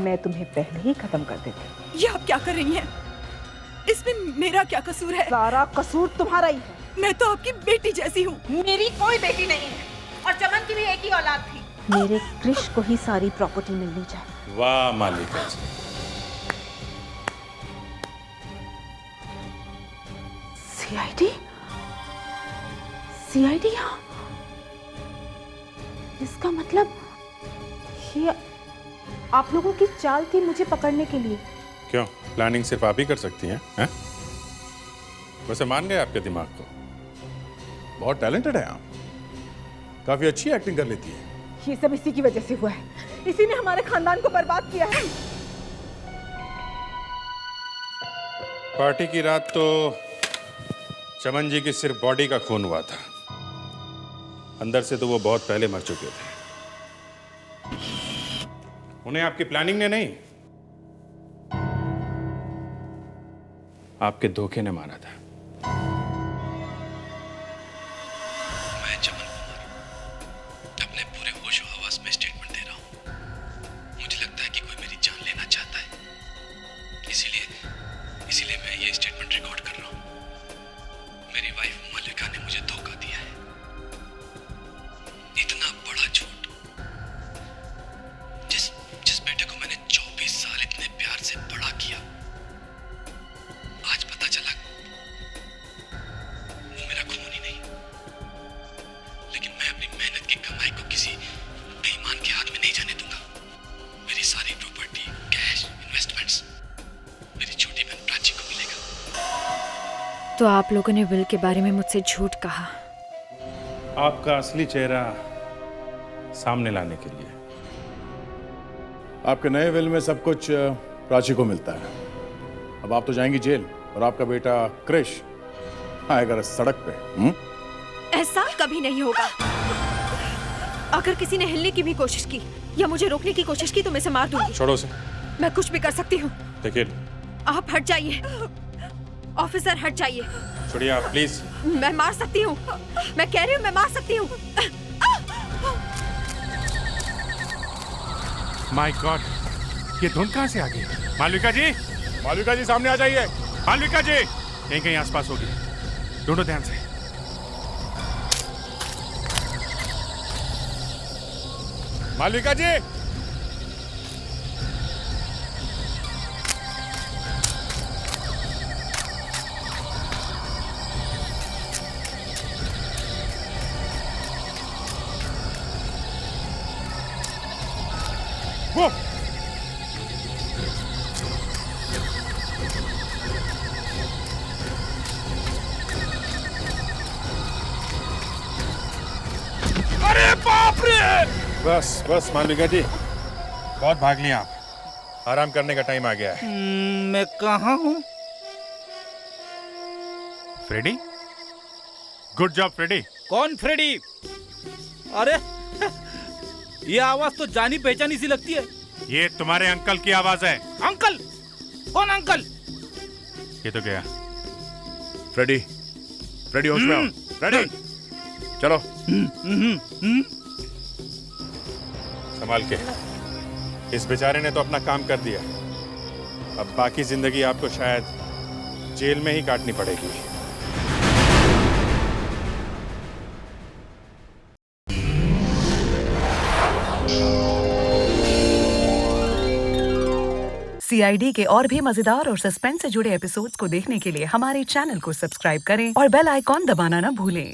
मैं तुम्हें पहले ही खत्म कर देती। ये आप क्या कर रही हैं? इसमें मेरा क्या कसूर है? सारा कसूर तुम्हारा ही है। मैं तो आपकी बेटी जैसी हूँ। मेरी कोई बेटी नहीं है, और चमन की भी एक ही औलाद थी। मेरे क्रिश को ही सारी प्रॉपर्टी मिलनी चाहिए। वाह मालिका जी। सीआईडी यहाँ? इसका मतलब ये आप लोगों की चाल थी मुझे पकड़ने के लिए? क्यों, प्लानिंग सिर्फ आप ही कर सकती हैं? वैसे मान गए आपके दिमाग को, बहुत टैलेंटेड है आप, काफी अच्छी एक्टिंग कर लेती है। ये सब इसी की वजह से हुआ है, इसी ने हमारे खानदान को बर्बाद किया है। पार्टी की रात तो चमन जी की सिर्फ बॉडी का खून हुआ था, अंदर से तो वो बहुत पहले मर चुके थे। उन्हें आपकी प्लानिंग ने नहीं, आपके धोखे ने मारा था। मैं चमन कुमार अपने पूरे होश हवास में स्टेटमेंट दे रहा हूँ। मुझे लगता है कि कोई मेरी जान लेना चाहता है, इसीलिए मैं ये स्टेटमेंट रिकॉर्ड कर रहा हूँ। मेरी वाइफ मालिका ने मुझे धोखा दिया है। इतना बड़ा झूठ, जिस बेटे को मैंने 24 साल इतने प्यार से बड़ा किया, आज पता चला वो मेरा खून ही नहीं। लेकिन मैं अपनी मेहनत की कमाई को किसी बेईमान के हाथ में नहीं जाने दूंगा। मेरी सारी प्रॉपर्टी, कैश, इन्वेस्टमेंट्स मेरी छोटी बहन प्राची को मिलेगा। तो आप लोगों ने विल के बारे में मुझसे झूठ कहा? आपका असली चेहरा सामने लाने के लिए। आपके नए विल में सब कुछ प्राची को मिलता है। अब आप तो जाएंगी जेल, और आपका बेटा क्रिश आएगा सड़क पे। ऐसा कभी नहीं होगा। अगर किसी ने हिलने की भी कोशिश की या मुझे रोकने की कोशिश की तो मैं इसे मार दूंगी। छोड़ो उसे। मैं कुछ भी कर सकती हूँ। लेकिन आप हट जाइए। ऑफिसर हट जाइए। छोड़िए आप प्लीज। मैं मार सकती हूँ, मैं कह रही हूँ मैं मार सकती हूँ। माय गॉड, ये धुंध कहाँ से आ गई? मालविका जी सामने आ जाइए। मालविका जी कहीं कहीं आसपास होगी, ढूंढो ध्यान से। मालविका जी, वो अरे बाप रे! बस बस मालविका जी, बहुत भाग लिया आप, आराम करने का टाइम आ गया है। मैं कहाँ हूँ? Freddy, good job Freddy. कौन फ्रेडी? अरे ये आवाज तो जानी पहचानी सी लगती है। ये तुम्हारे अंकल की आवाज है। अंकल? कौन अंकल? ये तो गया। फ्रेडी, फ्रेडी होश में आओ। फ्रेडी, चलो संभाल के। इस बेचारे ने तो अपना काम कर दिया, अब बाकी जिंदगी आपको शायद जेल में ही काटनी पड़ेगी। CID के और भी मजेदार और सस्पेंस से जुड़े एपिसोड्स को देखने के लिए हमारे चैनल को सब्सक्राइब करें और बेल आइकॉन दबाना ना भूलें।